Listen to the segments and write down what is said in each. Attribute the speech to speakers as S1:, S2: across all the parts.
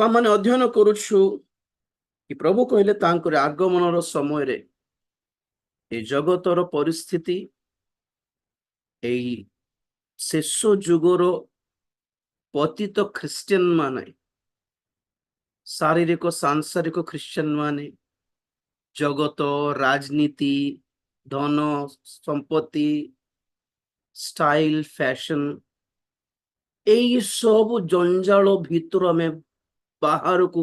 S1: तो आम मैंने अध्ययन करुछु कि प्रभु कहले तांकर आगमन समय रे ए जगतर परिस्थिति एई शेष जुगर पतित ख्रिस्टियन माने शारीरिक सांसारिक ख्रिस्टियन माने जगत राजनीति धन संपत्ति स्टाइल फैशन एई सब जंजाल भितर आम बाहर को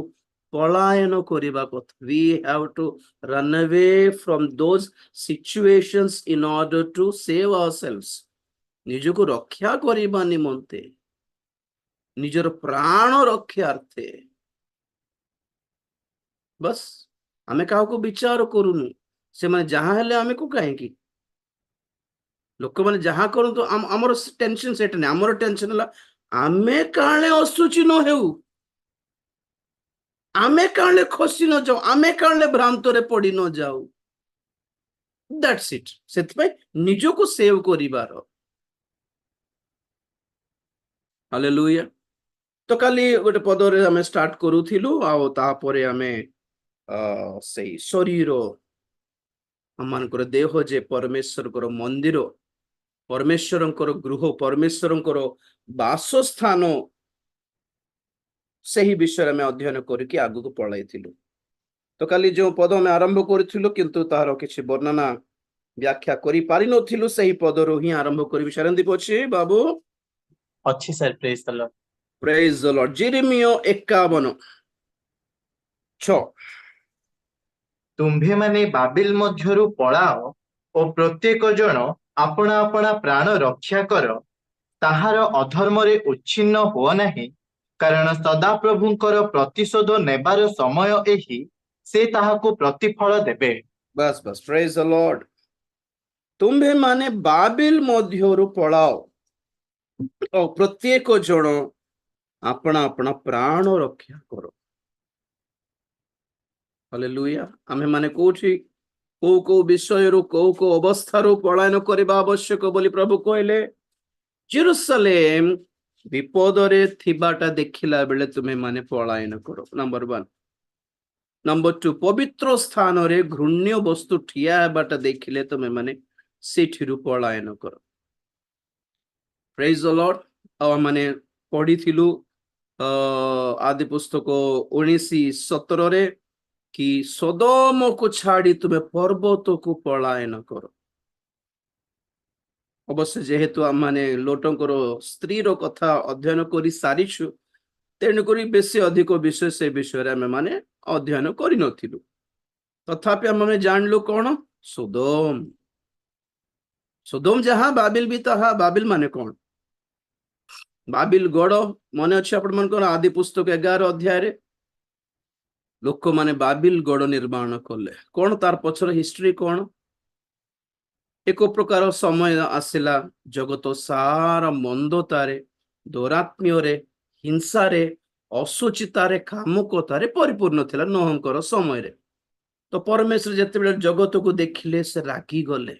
S1: पलायन करबा कथा we have to run away from those situations in order to save ourselves निजको रक्षा करबा निमंते निजर प्राण रक्षार्थे बस आमे काहा को विचार करूनु से माने जहां हेले आमे को कहीं लोक मैंने जहां करूँ तो आमर टेंशन सेट नहीं आमर टेंशन है आमे काले असुचि न हेउ आमे काले खसी न जाऊ आमे काले भ्रांत रे पड़ी न जाऊ दैट्स इट सेत निजो को सेव करिवार हालेलुया तो काली गोटे पदरे आमे स्टार्ट करूथिलु आ तापरे आमे सेई शरीर आमानकर देह जे परमेश्वर मंदिर परमेश्वर गृह परमेश्वर बासस्थान सही विषय में अध्ययन करके आगु को पढ़ाई तो काली जो पद में आरंभ करूँ किंतु तार किसी वर्णना व्याख्या करि पारि नथिलु सही पदरो ही आरंभ करी शरणदीप अछि बाबू
S2: अच्छी sir praise the Lord
S1: praise the Lord Jeremiah 51:6
S2: तुम्भे माने बाबिल मध्यरु पळाओ ओ प्रत्येक जन अपना अपना प्राण रक्षा कर ताहार अधर्म रे उच्छिन्न हो नाही कारण सदा प्रभुंकर प्रतिशोध नेबार समय एही से ताहाको प्रतिफल देबे
S1: बस बस प्रेज द लॉर्ड तुम्भे माने बाबिल मध्यरु पळाओ ओ प्रत्येक जन अपना अपना प्राण रक्षा करो हालेलुया आमे माने कोठी को विषय रो को अवस्था रो पलायन करबा आवश्यक बोली प्रभु कहले जेरूसलेम विपद रे थिबाटा देखिला बेले तुमे माने पलायन करो नंबर 1 नंबर 2 पवित्र स्थान रे घृण्य वस्तु ठिया हेबाटा देखिले तुमे माने सेठिरु पलायन करो प्रेज द लॉर्ड आ माने पढिथिलु आदि पुस्तक 19:17 रे कि सदोम को छाड़ी तुम्हें पर्वत को पलायन करो अवश्य जेहेतु आम माने लोटंकर स्त्री रो कथा अध्ययन करी सारिछु तेणुक बेसी अधिक विषय से विषय आम माने अध्ययन करि नथिलु तथापि आम माने जानलु कौन सदोम सदोम जहां बाबिल भी तहा बाबिल माने कौन बाबिल गड़ मन अच्छे आपण आदि पुस्तक 11 अध्याय रे लोक माने बाबिल गड़ निर्माण कले कौन तार पछर हिस्ट्री कौन एक प्रकार समय आसिला जगत सारा मंदतारे दौरात्म्य हिंसारे असुचितारे कामुकतारे परिपूर्ण थिला नोहंकर समय रे तो परमेश्वर जते बेले जगत को देखिले से रागी गले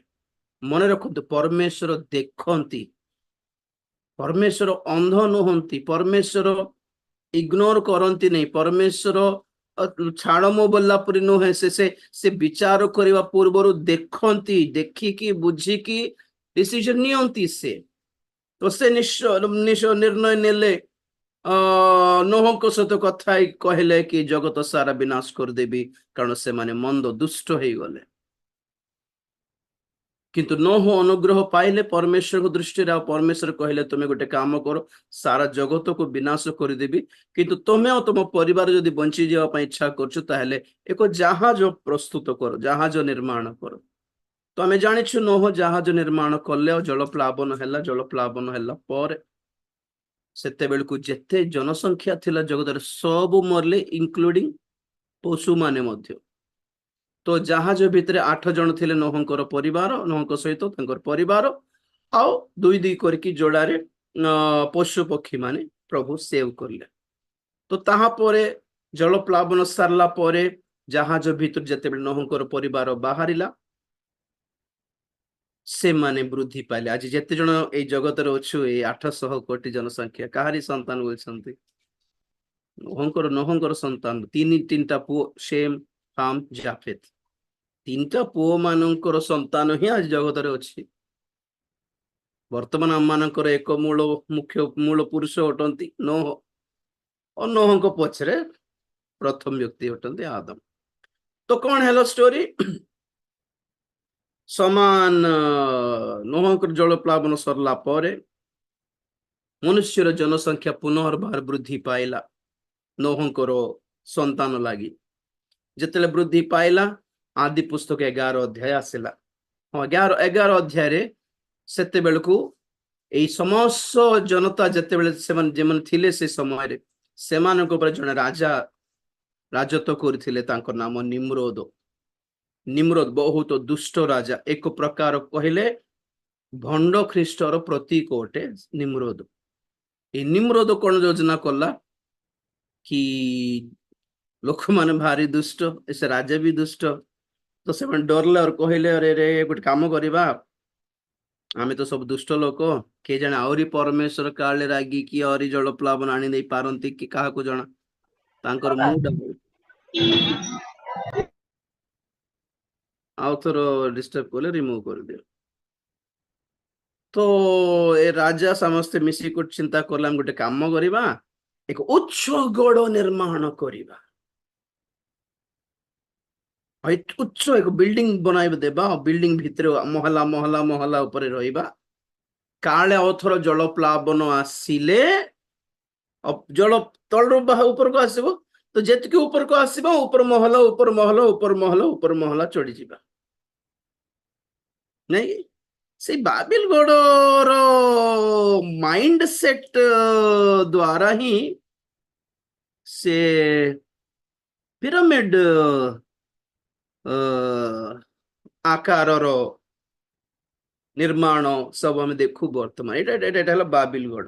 S1: मन रखते परमेश्वर देखंती परमेश्वर अंध नुहंती परमेश्वर इग्नोर करंती नहीं परमेश्वर छाड़ मो बोला परी नुहे से विचार करने पूर्व देखती देखिकी बुझिकी डिसीजन नियंती से तो से निश्चय निर्णय नेले नोह सहित कथा कहले कि जगत सारा विनाश करदेवी कारण से माने मंद दुष्ट हो गले किंतु नोह अनुग्रह पाइले परमेश्वर को दृष्टि परमेश्वर कहले तुम्हें गोटे काम करो सारा जगत को विनाश करदेवी किंतु तुम्हें और तुम परिवार जदि बंची जावाई इच्छा कर एक जहाज प्रस्तुत करो जहाज निर्माण करो तो आम जाचु नोह जहाज निर्माण कले जल प्लावन है जल प्लावन है सेते बेलू जेते जनसंख्या थिला जगत सब मरले इंक्लूडिंग पशु माने मध्य तो जहाज भितर 8 जन थे नोहंकर परिवार नोहंक सहित परिवार आउ दुई दुई करके जोड़ारे पशु पक्षी माने प्रभु सेव करले तो ताहापरे जल प्लावन सारला परे जहाज भितर जते नोहंकर परिवार बाहरिला से माने वृद्धि पाइले आज जेते जन ए जगत रे अछु ए 800 कोटी जनसंख्या काहारी संतान बोलछंती ନୋହଙ୍କର ସନ୍ତାନ ତିନିଟା ପୁଅ ସେମ୍ ହାମ ଜାଫେତ ତିନିଟା ପୁଅ ମାନଙ୍କର ସନ୍ତାନ ହିଁ ଆଜି ଜଗତରେ ଅଛି। ବର୍ତ୍ତମାନ ଆମମାନଙ୍କର ଏକ ମୂଳ ପୁରୁଷ ଅଟନ୍ତି ନୋହ। ନୋହଙ୍କ ପଛରେ ପ୍ରଥମ ବ୍ୟକ୍ତି ଅଟନ୍ତି ଆଦମ। ତ କଣ ହେଲା ଷ୍ଟୋରି? ସମାନ ନୋହଙ୍କର ଜଳ ପ୍ଲାବନ ସରିଲା ପରେ ମନୁଷ୍ୟର ଜନସଂଖ୍ୟା ପୁନର୍ବାର ବୃଦ୍ଧି ପାଇଲା ନୋହଙ୍କର ସନ୍ତାନ ଲାଗି। ଯେତେବେଳେ ବୃଦ୍ଧି ପାଇଲା ଆଦି ପୁସ୍ତକ 11 ଅଧ୍ୟାୟ ଆସିଲା। 11 ଅଧ୍ୟାୟରେ ସେତେବେଳକୁ ଏଇ ସମସ୍ତ ଜନତା ଯେତେବେଳେ ସେମାନେ ଥିଲେ ସେ ସମୟରେ ସେମାନଙ୍କ ଉପରେ ଜଣେ ରାଜା ରାଜତ୍ୱ କରିଥିଲେ। ତାଙ୍କ ନାମ ନିମ୍ରୋଦ। ବହୁତ ଦୁଷ୍ଟ ରାଜା। ଏକ ପ୍ରକାର କହିଲେ ଭଣ୍ଡ ଖ୍ରୀଷ୍ଟର ପ୍ରତୀକ ଅଟେ ନିମ୍ରୋଦ। ଏଇ ନିମ୍ରୋଦ କଣ ଯୋଜନା କଲା କି ଲୋକମାନେ ଭାରି ଦୁଷ୍ଟ, ସେ ରାଜା ବି ଦୁଷ୍ଟ। ତ ସେମାନେ ଡରିଲେ ଆଉ କହିଲେ ଅରେ ରେ ଗୋଟେ କାମ କରିବା, ଆମେ ତ ସବୁ ଦୁଷ୍ଟ ଲୋକ, କିଏ ଜାଣେ ଆହୁରି ପରମେଶ୍ୱର କାଳେ ରାଗିକି ଆହୁରି ଜଳ ପ୍ଲାବନ ଆଣି ଦେଇ ପାରନ୍ତି କି କାହାକୁ ଜଣା। ତାଙ୍କର ମୁଣ୍ଡ ଆଉ ଥର ଡିଷ୍ଟର୍ବ କଲେ ରିମୁଭ୍ କରିଦିଅ। ତ ଏ ରାଜା ସମସ୍ତେ ମିଶିକି ଚିନ୍ତା କଲେ ଆମେ ଗୋଟେ କାମ କରିବା, ଏକ ଉଚ୍ଚ ଗଡ଼ ନିର୍ମାଣ କରିବା। ଉଚ୍ଚ ଏକ ବିଲ୍ଡିଂ ବନାଇବା ଦେବା। ବିଲ୍ଡିଂ ଭିତରେ ମହଲା ଉପରେ ରହିବା। କାଳେ ଅଥର ଜଳ ପ୍ଲାବନ ଆସିଲେ ଜଳ ତଳରୁ ଉପରକୁ ଆସିବ। ତ ଯେତିକି ଉପରକୁ ଆସିବ ଉପର ମହଲା ଚଢିଯିବା ନାଇଁ। ସେଇ ବାବିଲ ଗଡର ମାଇଣ୍ଡ ସେଟ ଦ୍ୱାରା ହିଁ ସେ ପିରାମିଡ ଆକାରର ନିର୍ମାଣ ସବୁ ଆମେ ଦେଖୁ ବର୍ତ୍ତମାନ। ଏଇଟା ହେଲା ବାବିଲ ଗଡ।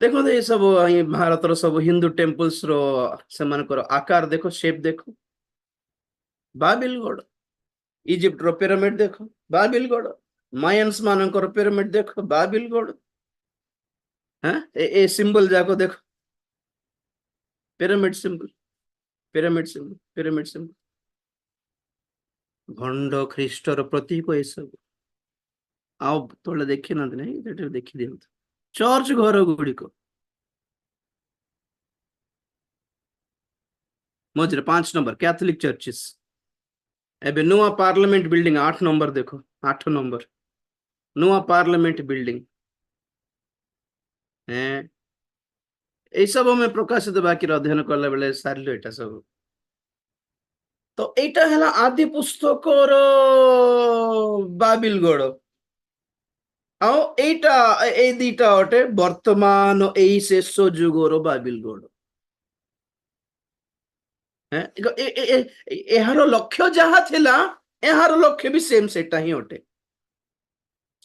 S1: ଦେଖନ୍ତୁ ଏ ସବୁ ଭାରତର ସବୁ ହିନ୍ଦୁ ଟେମ୍ପଲ୍ସ ର ସେମାନଙ୍କର ଆକାର ଦେଖ, ସେପ୍ ଦେଖ, ବାବିଲ ଗଡ। ଇଜିପ୍ଟର ପିରାମିଡ ଦେଖ, ବାବିଲ ଗଡ। ମାୟାନ୍ସ ମାନଙ୍କର ପିରାମିଡ ଦେଖ, ବାବିଲ ଗଡ। ଏ ସିମ୍ବଲ ଯାକ ଦେଖ, ପିରାମିଡ ସିମ୍ବଲ। ଭଣ୍ଡ ଖ୍ରୀଷ୍ଟର ପ୍ରତୀକ ଏସବୁ। ଆଉ ତଳେ ଦେଖିନାହାନ୍ତି ନାଇଁ, ସେଟା ଦେଖିଦିଅନ୍ତୁ। ଚର୍ଚ୍ଚ ଘର ଗୁଡିକ ମଝିରେ 5 ନମ୍ବର କ୍ୟାଥୋଲିକ ଚର୍ଚେସ୍। ଏବେ ନୂଆ ପାର୍ଲାମେଣ୍ଟ ବିଲ୍ଡିଂ 8 ନମ୍ବର ଦେଖ, 8 ନମ୍ବର ନୂଆ ପାର୍ଲାମେଣ୍ଟ ବିଲ୍ଡିଂ। এই সব ଆମେ ପ୍ରକାଶିତ ବାକ୍ୟର ଅଧ୍ୟୟନ କଲା ବେଳେ ସାରିଲୁ ଏଇଟା ସବୁ। ତ এইটা ହେଲା ଆଦି ପୁସ୍ତକର ବାବିଲ ଗଡ। ଆଉ ଏଇଟା ଏଇ ଦିଟା ଅଟେ ବର୍ତ୍ତମାନ ଏଇ ଶେଷ ଯୁଗର ବାବିଲ ଗଡ। ଏହାର ଲକ୍ଷ୍ୟ ଯାହା ଥିଲା, ଏହାର ଲକ୍ଷ୍ୟ ବି ସେମ୍ ସେଟା ହିଁ ଅଟେ।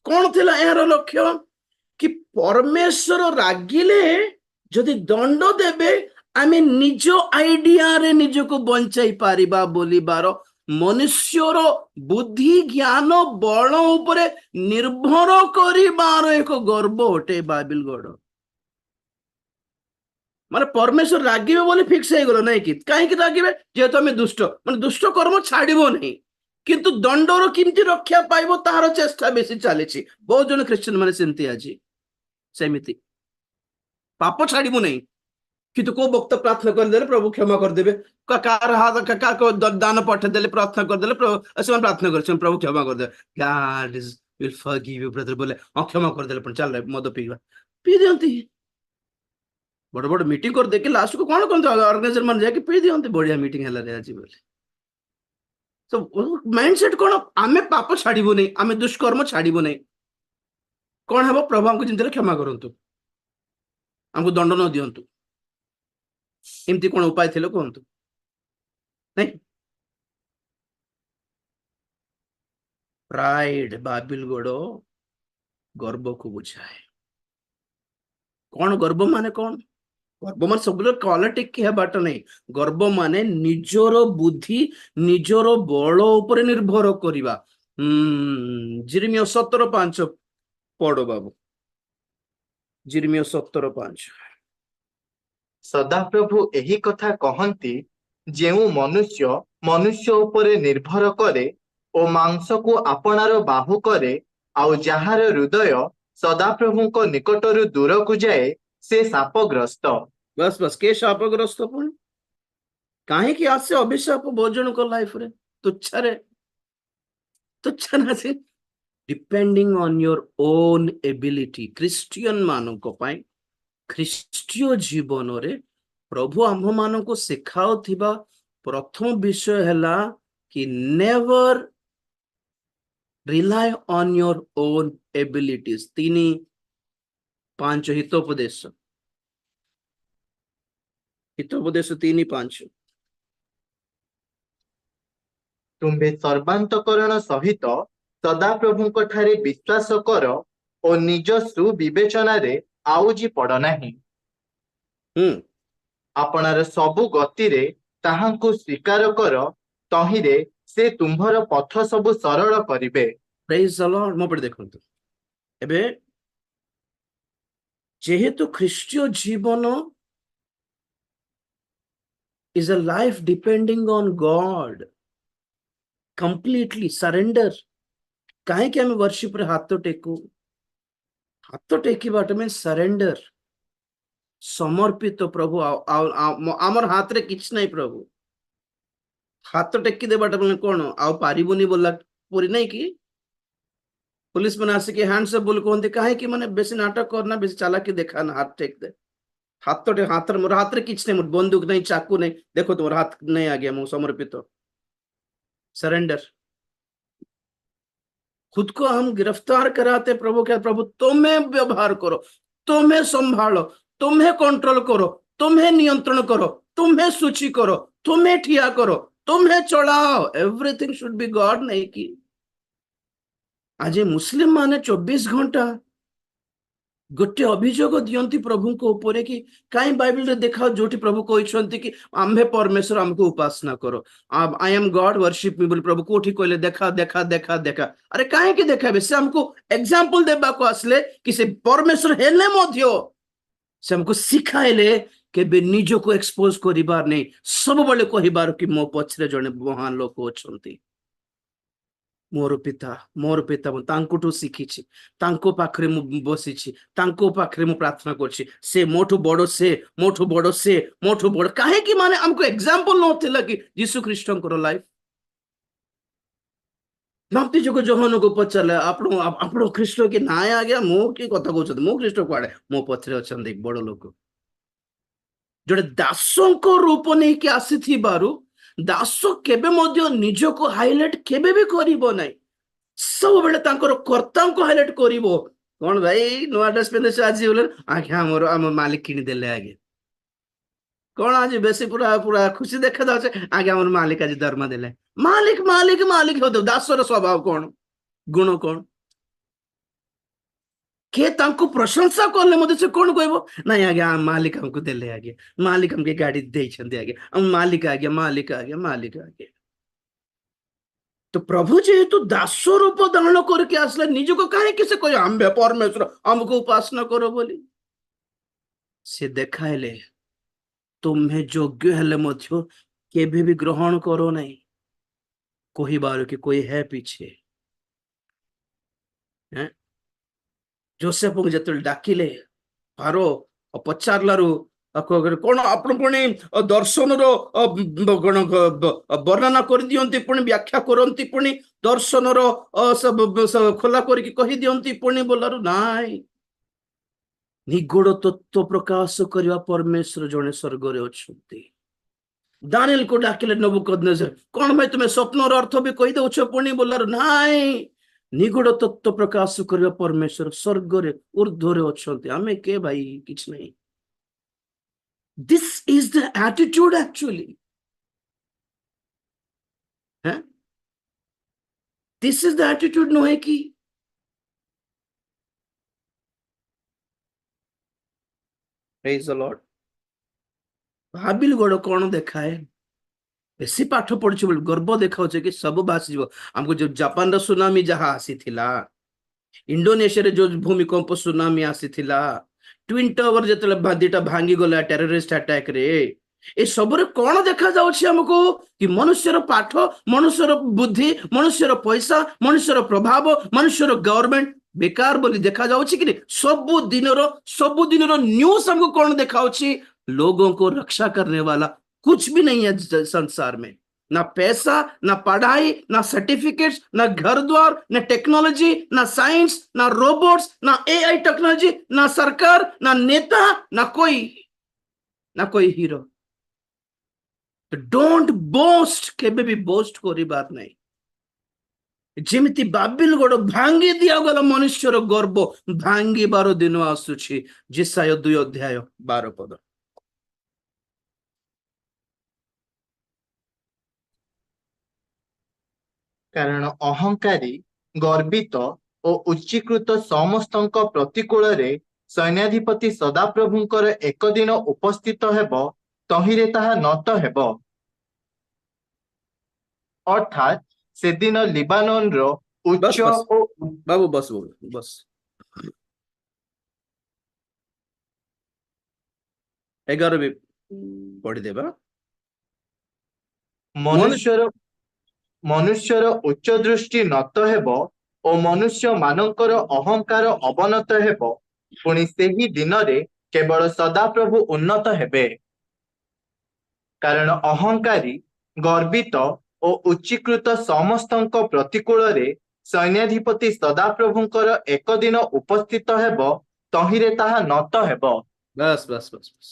S1: କଣ ଥିଲା ଏହାର ଲକ୍ଷ୍ୟ? କି ପରମେଶ୍ୱର ରାଗିଲେ ଯଦି ଦଣ୍ଡ ଦେବେ, ଆମେ ନିଜ ଆଇଡିଆରେ ନିଜକୁ ବଞ୍ଚାଇ ପାରିବା ବୋଲିବାର ମନୁଷ୍ୟର ବୁଦ୍ଧି ଜ୍ଞାନ ବଳ ଉପରେ ନିର୍ଭର କରିବାର ଏକ ଗର୍ବ ଅଟେ ବାବିଲ ଗଡ। ମାନେ ପରମେଶ୍ୱର ରାଗିବେ ବୋଲି ଫିକ୍ସ ହେଇଗଲ ନାଇଁ କି? କାହିଁକି ରାଗିବେ? ଯେହେତୁ ଆମେ ଦୁଷ୍ଟ, ମାନେ ଦୁଷ୍ଟ କର୍ମ ଛାଡିବ ନାହିଁ, କିନ୍ତୁ ଦଣ୍ଡରୁ କେମିତି ରକ୍ଷା ପାଇବ ତାହାର ଚେଷ୍ଟା ବେଶୀ ଚାଲିଛି। ବହୁତ ଜଣ ଖ୍ରୀଷ୍ଟିଆନ ମାନେ ସେମିତି ଆଜି ସେମିତି ପାପ ଛାଡିବୁ ନାହିଁ, କିନ୍ତୁ କୋଉ ବକ୍ତ ପ୍ରାର୍ଥନା କରିଦେଲେ ପ୍ରଭୁ କ୍ଷମା କରିଦେବେ, କାହାର କାହାକୁ ଦାନ ପଠେଇଦେଲେ ପ୍ରାର୍ଥନା କରିଦେଲେ ସେମାନେ ପ୍ରାର୍ଥନା କରିବେ ପ୍ରଭୁ କ୍ଷମା କରିଦେବେ, God will forgive you brother ବୋଲେ କ୍ଷମା କରିଦେଲେ ପୁଣି ଚାଲ ମଦ ପିଇବା ପିଇ ଦିଅନ୍ତି। ବଡ ବଡ ମିଟିଂ କରି ଦେଖି ଲାଷ୍ଟକୁ କଣ କରନ୍ତି, ଅର୍ଗାନାଇଜର ମାନେ ଯାଇକି ପିଇ ଦିଅନ୍ତି। ବଢିଆ ମିଟିଂ ହେଲା ରେ ଆଜି ବୋଲି। ମାଇଣ୍ଡ ସେଟ କଣ? ଆମେ ପାପ ଛାଡିବୁ ନାହିଁ, ଆମେ ଦୁଷ୍କର୍ମ ଛାଡିବୁ ନାହିଁ। କଣ ହବ? ପ୍ରଭୁ ଆମକୁ ଯେମିତି କ୍ଷମା କରନ୍ତୁ, ଆମକୁ ଦଣ୍ଡ ନ ଦିଅନ୍ତୁ। ଏମିତି କଣ ଉପାୟ ଥିଲେ କୁହନ୍ତୁ? ନାଇଁ, ପ୍ରାଇଡ ବାବିଲ ଗଡ ଗର୍ବକୁ ବୁଝାଏ। କଣ ଗର୍ବ ମାନେ? କଣ ଗର୍ବ ମାନେ? ସବୁବେଳେ କ୍ୱାଲିଟି ହେବାଟା ନାହିଁ। ଗର୍ବ ମାନେ ନିଜର ବୁଦ୍ଧି ନିଜର ବଳ ଉପରେ ନିର୍ଭର କରିବା। ଜିରିମିୟ 17:5 ପଢ ବାବୁ, ଜିରିମିୟ 17:5।
S2: ସଦାପ୍ରଭୁ ଏହି କଥା କହନ୍ତି, ଯେଉଁ ମନୁଷ୍ୟ ମନୁଷ୍ୟ ଉପରେ ନିର୍ଭର କରେ ଓ ମାଂସକୁ ଆପଣାର ବାହୁ କରେ, ଆଉ ଯାହାର ହୃଦୟ ସଦାପ୍ରଭୁଙ୍କ ନିକଟରୁ ଦୂରକୁ ଯାଏ, ସେ ଶାପଗ୍ରସ୍ତ।
S1: बस बस के शापग्रस्त पुणी କାହିଁକି ଆସେ ଅଭିଶାପ ଭୋଜନଙ୍କ ଲାଇଫରେ? ତୁଚ୍ଛାରେ ତୁଚ୍ଛା ନା ସେ depending on your own ability. Christian ମାନଙ୍କ ପାଇଁ ଖ୍ରୀଷ୍ଟୀୟ ଜୀବନରେ ପ୍ରଭୁ ଆମ୍ଭମାନଙ୍କୁ ଶିଖାଉଥିବା ପ୍ରଥମ ବିଷୟ ହେଲା କି ନେଭର ରିଲାଏ ଅନ୍ ୟୋର ଓନ୍ ଏବିଲିଟିଜ। 3:5 ହିତୋପଦେଶ 3:5।
S2: ତୁମ୍ଭେ ସର୍ବାନ୍ତକରଣ ସହିତ ସଦାପ୍ରଭୁଙ୍କ ଠାରେ ବିଶ୍ୱାସ କର ଓ ନିଜ ସୁବିବେଚନାରେ ଆଉଜି ପଡ଼ ନାହିଁ।
S1: ହୁଁ
S2: ଆପଣାର ସବୁ ଗତିରେ ତାହାଙ୍କୁ ସ୍ୱୀକାର କର, ତହିଁରେ ସେ ତୁମ୍ଭର ପଥ ସବୁ ସରଳ କରିବେ।
S1: ପ୍ରେଜ୍ ଦ ଲର୍ଡ। ମୋ ଉପରେ ଦେଖନ୍ତୁ, ଏବେ ଯେହେତୁ ଖ୍ରୀଷ୍ଟୀୟ ଜୀବନ is a life depending on God, completely surrender। କାହିଁକି ଆମେ worship ରେ ହାତ ଟେକୁ? ହାତ ଟେକିବାଟା means surrender, ସମର୍ପିତ। ପ୍ରଭୁ ଆମର ହାତରେ କିଛି ନାହିଁ ପ୍ରଭୁ। ହାତ ଟେକି ଦେବାଟା ମାନେ କଣ? ଆଉ ପାରିବୁନି ବୋଲା ପରି ନାଇଁ କି? पुलिस मैंने आसिक हैंड्स अप बोल कहते कहीं माने बेसी नाटक करना, बेसी चालाकी देखाना, हाथ टेक दे। हाथ तो हाथ मोर हाथ रे किछ नहीं, मोर बंदूक नहीं, चाकू नहीं, देखो तुम्हारा हाथ नहीं आ गया, मु समर्पित। सरेंडर। खुद को हम गिरफ्तार कराते प्रभु के, प्रभु तुम्हें व्यवहार करो, तुम्हें संभालो, तुम्हें कंट्रोल करो, तुम्हें नियंत्रण करो, तुम्हें सूची करो, तुम्हें ठिया करो, तुम्हें चलाओ। Everything should be God. नहीं कि आज मुस्लिम माने 24 घंटा गोटे अभियोग दियंती प्रभु को ऊपर कि कहीं बाइबल रे देखा जोटी प्रभु कहते कि आम्भे परमेश्वर हमको उपासना करो, I am God worship me बोली प्रभु कोठी कहले देखा देखा देखा देखा। अरे कहीं की देखाबे? से हमको एग्जांपल देबा को आसले कि से परमेश्वर हेले मध्य से हमको सिखाइले के निज को एक्सपोज करिबार नहीं, सब बळे कहिबार कि मो पछरे जने महान लोक अछंती। मोर पिता मु तांकुठू शिखिछि, तांको पाखरे मु बसिछि, तांको पाखरे मु प्रार्थना करछि। से मोठू बड़, से मोठू बड़, से मोठू बड़। काहे कि माने हमको एग्जांपल नथिला कि यीशु ख्रीष्टंकर लाइफ। बाप्ती जो जोहन को पचारले आपण आपण ख्रीष्ट के नाय आ गया, मो की कथा कहउछत, मो ख्रीष्ट कुआडे? मो पथरे अछंती बड़ लोक जोडे दासंको रूप नै कि आसीथिबारु दास केबे मध्य निज को हाइलाइट केबे भी करिवो नै, सब बेले तांकर कर्ता को हाइलाइट करिवो। कोन भाई नुआ ड्रेस पिंदे से आज बोले आज्ञा हमर हम मालिक किनि देले आगे। कोन आज बेसी पूरा पूरा खुशी देखा दाछे आगे हमर मालिक आज दरमा देले। मालिक मालिक मालिक हो, दासर स्वभाव कोन, गुण कोन? के तांको प्रशंसा करले मते से कोन कहबो नाही आगे मालिक हमको देले आगे, मालिक हमके गाड़ी देछंदी आगे, हम मालिक आगे मालिक आगे मालिक आगे। तो प्रभु जेहेतु दास रूप धारण करके आसले, निज को काहे कि से कह आम्बे परमेश्वर हमको उपासना करो बोली? से देखाइले तुम्हें योग्य हेले मध्य केबे भी ग्रहण करो नहीं, कहिबार कि कोई है पीछे। हैं जोसेफ को जत डाकिले फारो पचारलारू कौन आपण पुणी दर्शन वर्णना कर दियंती, पुणी व्याख्या करती, पुणी दर्शन खोला करके कहि दियंती, पुणी बोलारू नाई निगूढ़ तत्व प्रकाश करवा परमेश्वर जने स्वर्ग रे अछंती। दानिएल को डाकिले नबुकदनेस्सर, कौन भाई तुम्हें स्वप्नर अर्थ भी कहि दउछ? पुणी बोलारू नाई निगूढ़ तत्व प्रकाश करवा परमेश्वर स्वर्ग रे ऊर्ध्वरे अछंती। आमे के भाई किछ नहीं। This is the attitude actually. हैं? This is the attitude नो है कि Praise the Lord। भाबिल गोड़ कौन देखा है? बेसी पाठ पढ़ी बोल गर्व देखा कि सब भासी जीव। हमको जो जापान रो सुनामी जहा आसी थिला, इंडोनेशिया रे जो भूमिकंप सुनामी आसी थिला, ट्विन टावर जो दिटा भांगी गला टेररिस्ट अटैक रे ए सबरे कौन देखा जाउछि हमको कि मनुष्यर पाठ, मनुष्यर बुद्धि, मनुष्यर पैसा, मनुष्यर प्रभाव, मनुष्यर गवर्नमेंट बेकार बोली देखा जाउछि कि सब दिनरो न्यूज़ हमको कौन देखाउछि? लोगों को रक्षा करने वाला कुछ भी नहीं है संसार में। ना पैसा, ना पढ़ाई, ना सर्टिफिकेट्स, ना घर द्वार, ना टेक्नोलॉजी, ना साइंस, ना रोबोट्स, ना एआई टेक्नोलॉजी, ना सरकार, ना नेता, ना कोई हीरो। तो डोंट बोस्ट, केबे भी बोस्ट करी बात नहीं। जेमिति बाबिल गोड़ भांगी दिया गला मनुष्यर गर्व भांगी बारो दिन आसुछि। जिसाय 2:12
S2: କାରଣ ଅହଙ୍କାରୀ ଗର୍ବିତ ଓ ଉଚ୍ଚୀକୃତ ସମସ୍ତଙ୍କ ପ୍ରତିକୂଳରେ ସୈନ୍ୟାଧିପତି ସଦାପ୍ରଭୁଙ୍କର ଏକ ଦିନ ଉପସ୍ଥିତ ହେବ, ତହିଁରେ ତାହା ନତ ହେବ। ଅର୍ଥାତ୍ ସେଦିନ ଲିବାନୋନର
S1: बस
S2: ଉଚ୍ଚ
S1: बस
S2: ଓ
S1: बाबू, बस बाबू, बस 11 भी पढ़ी देबा। मनुष्य
S2: ମନୁଷ୍ୟର ଉଚ୍ଚ ଦୃଷ୍ଟି ନତ ହେବ ଓ ମନୁଷ୍ୟ ମାନଙ୍କର ଅହଙ୍କାର ଅବନତ ହେବ, ପୁଣି ସେହି ଦିନରେ କେବଳ ସଦାପ୍ରଭୁ ଉନ୍ନତ ହେବେ। କାରଣ ଅହଙ୍କାରୀ ଗର୍ବିତ ଓ ଉଚ୍ଚୀକୃତ ସମସ୍ତଙ୍କ ପ୍ରତିକୂଳରେ ସୈନ୍ୟାଧିପତି ସଦାପ୍ରଭୁଙ୍କର ଏକ ଦିନ ଉପସ୍ଥିତ ହେବ, ତହିଁରେ ତାହା ନତ ହେବ।
S1: बस बस बस बस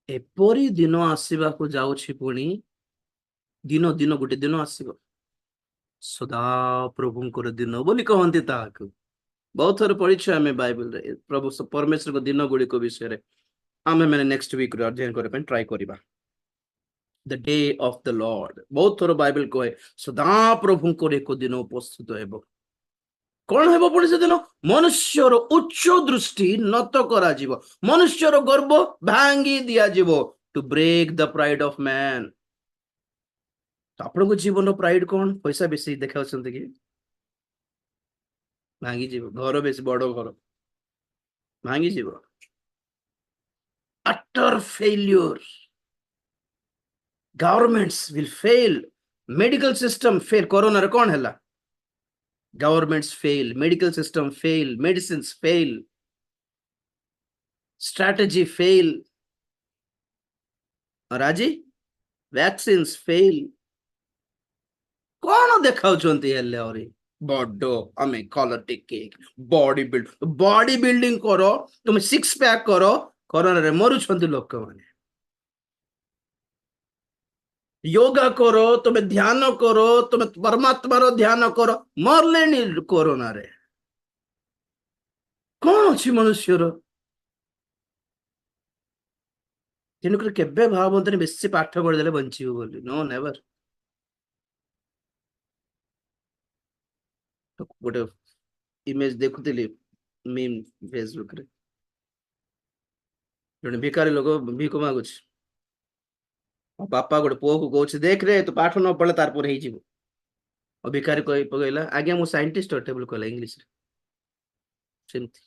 S1: एपरी दिन आसीबा को जाउछि। पुणी दिन दिन गोटे दिन आसीबो सदा प्रभुंकर दिन बोली कहंती ताहाकु। बहुत थर पढ़िछु आमे बाइबल रे प्रभु परमेश्वर को दिन गुडी को विषय रे आमे मैंने नेक्स्ट वीक रे अध्ययन करे पे ट्राई करिबा। The day of the Lord बहुत थर बाइबल कहे सदा प्रभुंकर एक दिन उपस्थित हेबो। कौन हेबो पुणी से दिन? मनुष्यर उच्च दृष्टि नत करा जीवो, मनुष्यर गर्व भांगी दिया जीवो, to break the pride of man. तो आपण को जीवन प्राइड कौन? पैसा बेसी देखा कि भांगी जीव, घर बेसी बड़ घर भांगी जीव, utter failure. Governments will fail, medical system fail. Corona रे कौन हैला? Governments fail, medical system fail, medicines fail, strategy fail, और आज वैक्सीन्स फेल। कौन देखाउछंती हेले औरी बड्डो आमे कलर टिके बॉडी बिल्डिंग करो, तुम सिक्स पैक करो, कोरोना रे मरुछंती लोक माने। योगा करो, तुम ध्यान करो, तुम परमात्मा रो ध्यान करो, मरलेनी कोरोना रे। कौन अछि मनुष्य रो? तेणुकर केबे भावंतनी बेसी पाठ पढ़ी देले बंचिबो बोली, नो नेवर। तो गोटे इमेज देखुଥିଲି मीम फेसबुक रे, जने भिखारी लोग भिख मागुछ, बापा गोटे पुओ को कहूछ देख रे तू पाठ न पढ़ले तार पर हेई और भिखारी कहि पगैला आज्ञा मु साइंटिस्ट टेबल कहला इंग्लिश रे। सेमती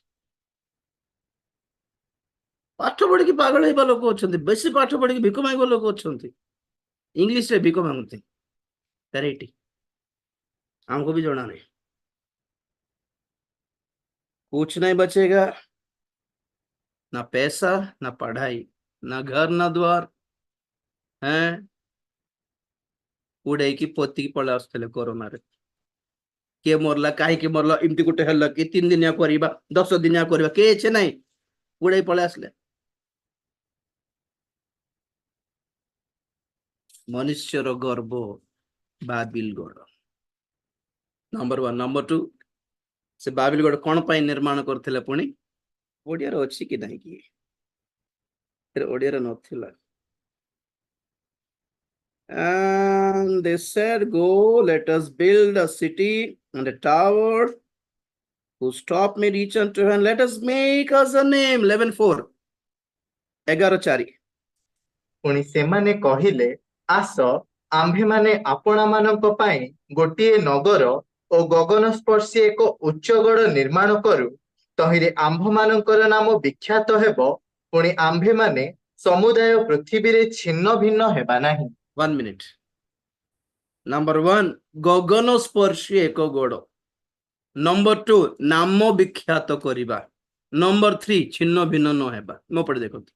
S1: पाठ पढ़ी कि पागल हेबा लोक अछंती, बेसी पाठ पढ़ी कि भिख मागबा लोक अछंती। इंग्लिश रे भिख मागुती पैरिटी हमको भी जଣା नहीं। कुछ नहीं बचेगा, ना पैसा, ना पढ़ाई, ना घर, ना द्वार हैं। उड़े की पोती की पड़ा आसले कोरोना रे। के मरला कहीं मरला इमती गोटे हल कि 3 दिनिया करबा 10 दिनिया करबा के छे नहीं, उड़े पड़े आसले। मनुष्यर गर्व बाबिल गढ़ नंबर 1। नंबर 2 से बाबिल गढ़ कौन पाई निर्माण करथिले? पुणी ओडिया रे अछि कि नहीं कि ओडिया रे नथिला। And they said, go, let us build a city and a tower whose top may reach unto heaven. Let us make us a name. 11:4 11:4
S2: ପୁଣି ସେମାନେ କହିଲେ, ଆସ ଆମ୍ଭେମାନେ ଆପଣାମାନଙ୍କ ପାଇଁ ଗୋଟିଏ ନଗର ଓ ଗଗନ ସ୍ପର୍ଶୀ ଏକ ଉଚ୍ଚ ଗଡ଼ ନିର୍ମାଣ କରୁ, ତହିଁରେ ଆମ୍ଭମାନଙ୍କର ନାମ ବିଖ୍ୟାତ ହେବ, ପୁଣି ଆମ୍ଭେମାନେ ସମୁଦାୟ ପୃଥିବୀରେ ଛିନ୍ନ ଭିନ୍ନ ହେବା ନାହିଁ।
S1: 1 minute. Number 1, ଗଗନ ସ୍ପର୍ଶୀ ଏକ ଗୋଡ଼। Number 2, ନାମ ବିଖ୍ୟାତ କରିବା। Number 3, ଛିନ୍ନ ଭିନ୍ନ ନ ହେବା। ମୋ ପଟେ ଦେଖନ୍ତୁ,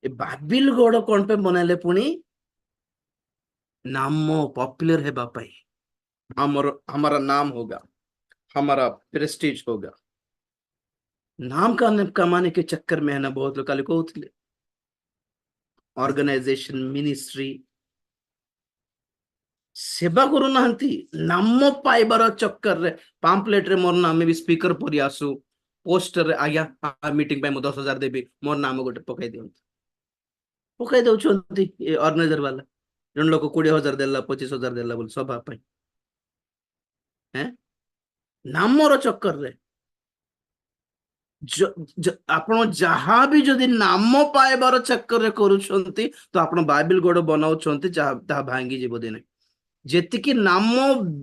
S1: ଏ ବାବିଲ ଗଡ଼ କଣ ପାଇଁ ବନାଇଲେ? ପୁଣି नाम पॉपुलर है बापाई, हमारा नाम होगा, हमारा प्रेस्टीज होगा। नाम का कमाने के चक्कर में है ना, बहुत लोग कल कहते ऑर्गेनाइजेशन मिनिस्ट्री सेवा करू ना, नाम पाइबार चक्कर रे पाम्पलेट रे मोर नाम भी स्पीकर परी आसू, पोस्टर रे आज्ञा मीटिंग पे 10,000 देवी, मोर नाम गोटे पकाई दउछंती ऑर्गेनाइजर वाला। जन लोक 20,000 देला, 25,000 देला बोल सभा पे हैं, नामर चक्कर रे आपण जहाँ भी जदि नाम पाइबार चक्कर रे करूछंती तो आपण बाइबल गोड़ बनाउछंती, जहाँ भांगी जीव दिने। जेतिकी नाम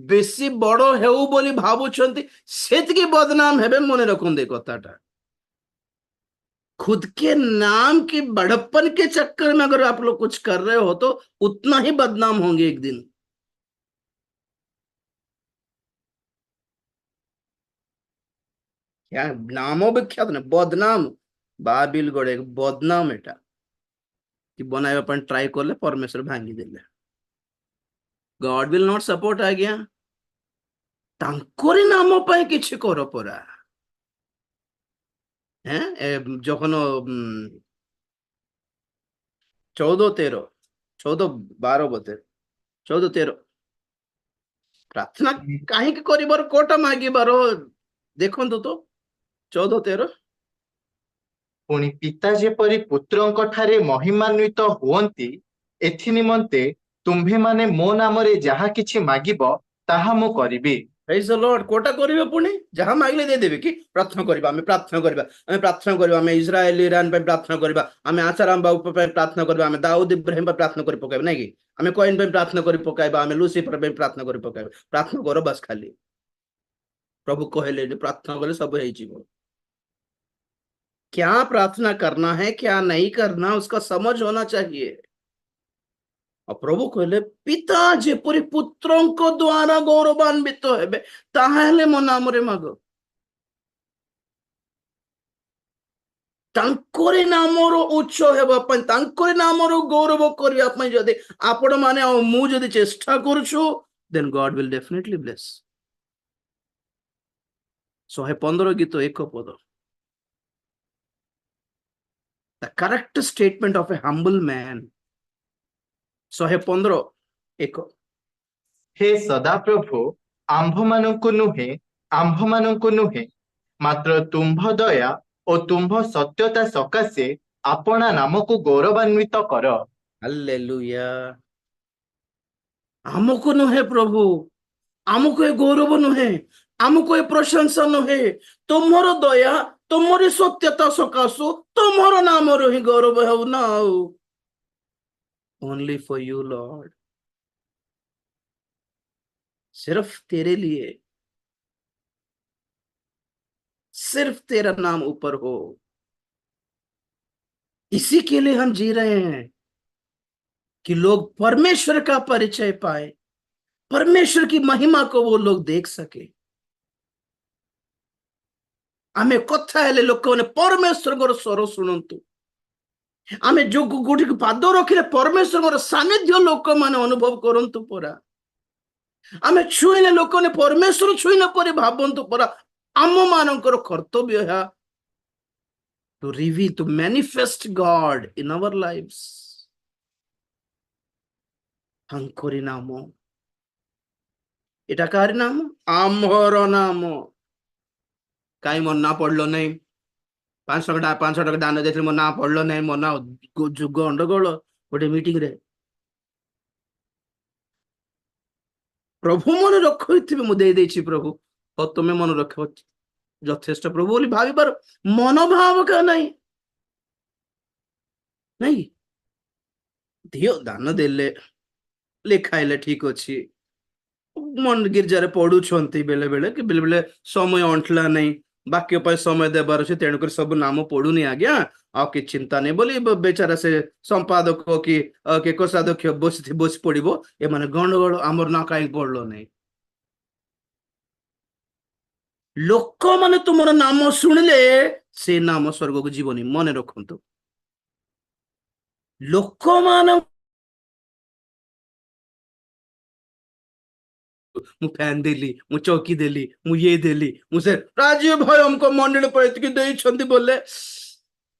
S1: बेसी बड़ो हेउ बोली भावुछंती सेतिकी बदनाम हेबे। मने रखुंदे कथाटा, खुद के नाम की बड़प्पन के चक्कर में अगर आप लोग कुछ कर रहे हो तो उतना ही बदनाम होंगे एक दिन। क्या नामो विख्यात ना बदनाम, बाबिल गोड़े बदनाम एटा कि बनाइबा पन ट्राई करले परमेश्वर भांगी देले। गॉड विल नॉट सपोर्ट आ गया, तांकोरी नाम पाए किछि करो परा हैं। जखन 14-13 14-12 बोते 14-13 प्रार्थना कहीं करिबार कोटा मागिबार देखंतु तो 14-13।
S2: पुଣି ପିତା ଯେପରି ପୁତ୍ରଙ୍କ ଠାରେ ମହିମାନ୍ୱିତ ହୁଅନ୍ତି, ଏଥି ନିମନ୍ତେ ତୁମ୍ଭେମାନେ ମୋ ନାମରେ ଯାହା କିଛି ମାଗିବ ତାହା ମୁଁ କରିବି।
S1: Praise the Lord. कोटा करिवे पुणी जहां मागले दे देबे कि प्रार्थना करबा, हमें प्रार्थना करबा, हमें प्रार्थना करबा, हमें इजराइल ईरान पे प्रार्थना करबा, हमें आसाराम बाबू पे प्रार्थना करबा, हमें दाऊद इब्राहिम पे प्रार्थना कर पकाइबा नहीं कि हमें कोइन पे प्रार्थना कर पकाइबा, हमें लूसीफर पे प्रार्थना कर पकाइबा। प्रार्थना करो बस खाली, प्रभु कहले प्रार्थना कले सब है जीव। क्या प्रार्थना करना है क्या नहीं करना उसका समझ होना चाहिए। और प्रभु कहले पिता जेपरी पुत्रंको द्वारा गौरवान्वित हेबे ताहेले मो नाम रे मागो। तांकोरी नामर उच्च हेबा पई, तांकोरी नामर गौरव करिया पई जदि आपण माने आ मु जदि चेष्टा करूछु, then God will definitely bless. 115 गीत 1 पद, the correct statement of a humble man. 115:1
S2: हे सदाप्रभु, ଆମ୍ଭମାନଙ୍କୁ ନୁହେଁ ମାତ୍ର ତୁମ୍ଭ ଦୟା ଓ ତୁମ୍ଭ ସତ୍ୟତା ସକାଶେ ଆପଣା ନାମକୁ ଗୌରବାନ୍ୱିତ କର।
S1: हालेलुया। हमको नुहे प्रभु, आमको ए गौरव नुहे, आमको ए प्रशंसा नुहे, तुमर दया तुमरी सत्यता सकाशु तुमर नाम ही गौरव हो ना। ओनली फॉर यू लॉर्ड, सिर्फ तेरे लिए, सिर्फ तेरा नाम ऊपर हो। इसी के लिए हम जी रहे हैं कि लोग परमेश्वर का परिचय पाए, परमेश्वर की महिमा को वो लोग देख सके। आमे कथा हेले लोक ने परमेश्वर स्वर शुणु, आमे जो गोटी पाद रखिले परमेश्वर सानिध्य लोक माने अनुभव करंतु परा। आमे छुईले लोक ने परमेश्वर छुईना परे भाबंतु परा। आम मानकर कर्तव्य है to reveal, to manifest God in our lives. तांकोरी नाम, एटा कारी नाम, आम्हर नाम। कहीं मोर ना पड़लो नहीं, 500 टका दान देते मो ना पड़लो नहीं, मो ना जुग अंडगोल गोटे मीटिंग रे। प्रभु मन रखी मुझे प्रभु और तुम्हें मन रख यथेष्ट प्रभु बोली भावी बार मनोभाव का नहीं नहीं दियो दान देले लिखाइले ठीक अच्छी, मन गिर्जार पढ़ुंट बेले बेले कि बेले बेले समय अंटला नहीं बाक्य पर समय देवार अच्छे तेणुक सब नाम पढ़ुनी आज्ञा आ कि चिंता नहीं बोली बेचारा से संपादक कि कोषाध्यक्ष बस पड़ो ए माने गंडगोल आमर ना कहीं पढ़ल नहीं लोक माने तुमर नाम शुणिले से नाम स्वर्ग को जीवनी मन रखु लोक मान मु फैन देली मु चौकी देली मु ये देली मु से राजीव भाई हमको मंडल पर इतकी देई छंती बोले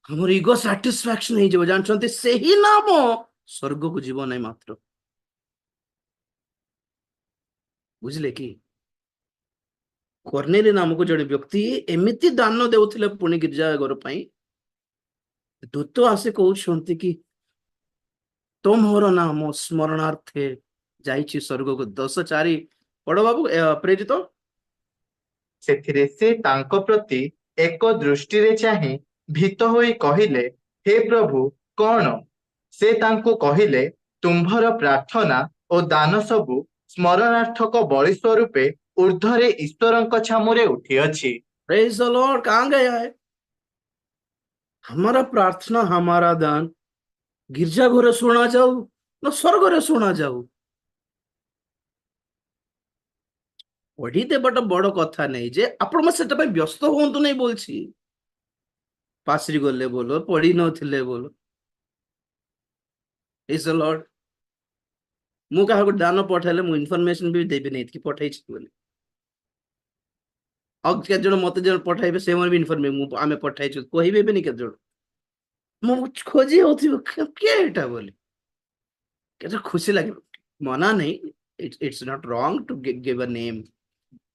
S1: हमर ईगो सैटिस्फैक्शन हे जब जानछंती सही नाम स्वर्ग को जीवन नहीं मात्र बुझले कि कर्नेली नाम को जड़े व्यक्ति एमिति दान देउथिले पुणी गिरजा घर पई दूत आसे कहउछंती कि तोमर नाम स्मरणार्थे जाइछि स्वर्ग को 10:4 पढ़ो बाबू प्रेरित
S2: ସେଥିରେ ସେ ତାଙ୍କ ପ୍ରତି ଏକ ଦୃଷ୍ଟିରେ ଚାହିଁ ଭୀତ ହୋଇ କହିଲେ, ହେ ପ୍ରଭୁ କଣ? ସେ ତାଙ୍କୁ କହିଲେ, ତୁମ୍ଭର ପ୍ରାର୍ଥନା ଓ ଦାନ ସବୁ ସ୍ମରଣାର୍ଥକ ବଳି ସ୍ୱରୂପେ ଊର୍ଦ୍ଧ୍ୱରେ ଈଶ୍ୱରଙ୍କ ଛାମୁରେ ଉଠିଅଛି।
S1: प्रेज द लॉर्ड कहाँ गया है हमारा प्रार्थना हमारा दान गिरजा घरे सुना जाऊ ना स्वर्ग रे सुना जाऊ पढ़ी देवाटा बड़ कथा नहीं जे आपण मैं सेटा पे व्यस्त होंतु नहीं बोलछि पासरी गले बोलो पढ़ी नथिले बोलो इज द लॉर्ड मु कहा को दान पठाले मु इन्फॉर्मेशन भी देबे नहीं कि पठाई छी बोली अब के जण मते जण पठाइबे से मन भी इन्फॉर्मेशन मु आमे पठाई छी कहिबे भी नहीं के जण मु खोजी होथि के एटा बोली के खुशी लागे मना नहीं it's not wrong to give a name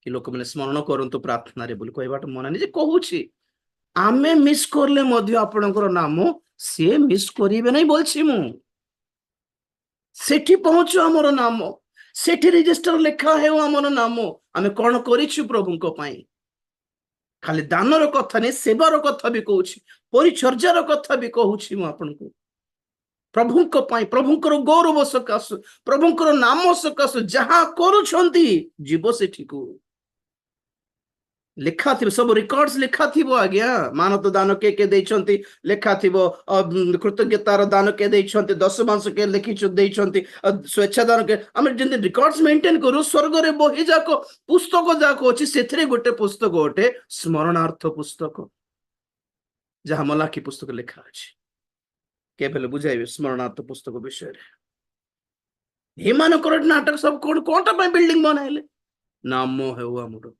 S1: कि लोक मैंने स्मरण करंतु प्रार्थना रे बोली कहबाटा मना नहीं जे कहूछि आमे मिस करले मध्य आपणकर नाम से मिस करिवे नहीं बोलछि मु सेठी पहुंचो हमर नाम सेठी रजिस्टर लेखा है हमर नाम आमे कोन करिछु प्रभुंक पई खाली दानर कथा नहीं सेवार कथा भी कहूछि परिचर्यार कथा भी कहूछि मु आपनको प्रभुंक पई प्रभुंकर गौरव सकासु प्रभुंकर नाम सकासु जहां करूछंती जीव सेठी को लिखा थी सब रिकॉर्ड्स लिखा थी वो आज्ञा मानव दान के देइछंती लिखा थी वो कृतज्ञतार दान के देइछंती 10 मास के लिखि देइछंती स्वेच्छा दान के हम जंदे रिकॉर्ड्स मेंटेन करू स्वर्ग रे बही जाको पुस्तक जाको अछि सेथरे गोटे पुस्तक गोटे स्मरणार्थ पुस्तक जहां मलाकी पुस्तक लिखा अछि केबेले बुझाइबे स्मरणार्थ पुस्तक विषय रे हे मानकर नाटक सब कोनटा पे बिल्डिंग बनाइले नाम हेउ हमरो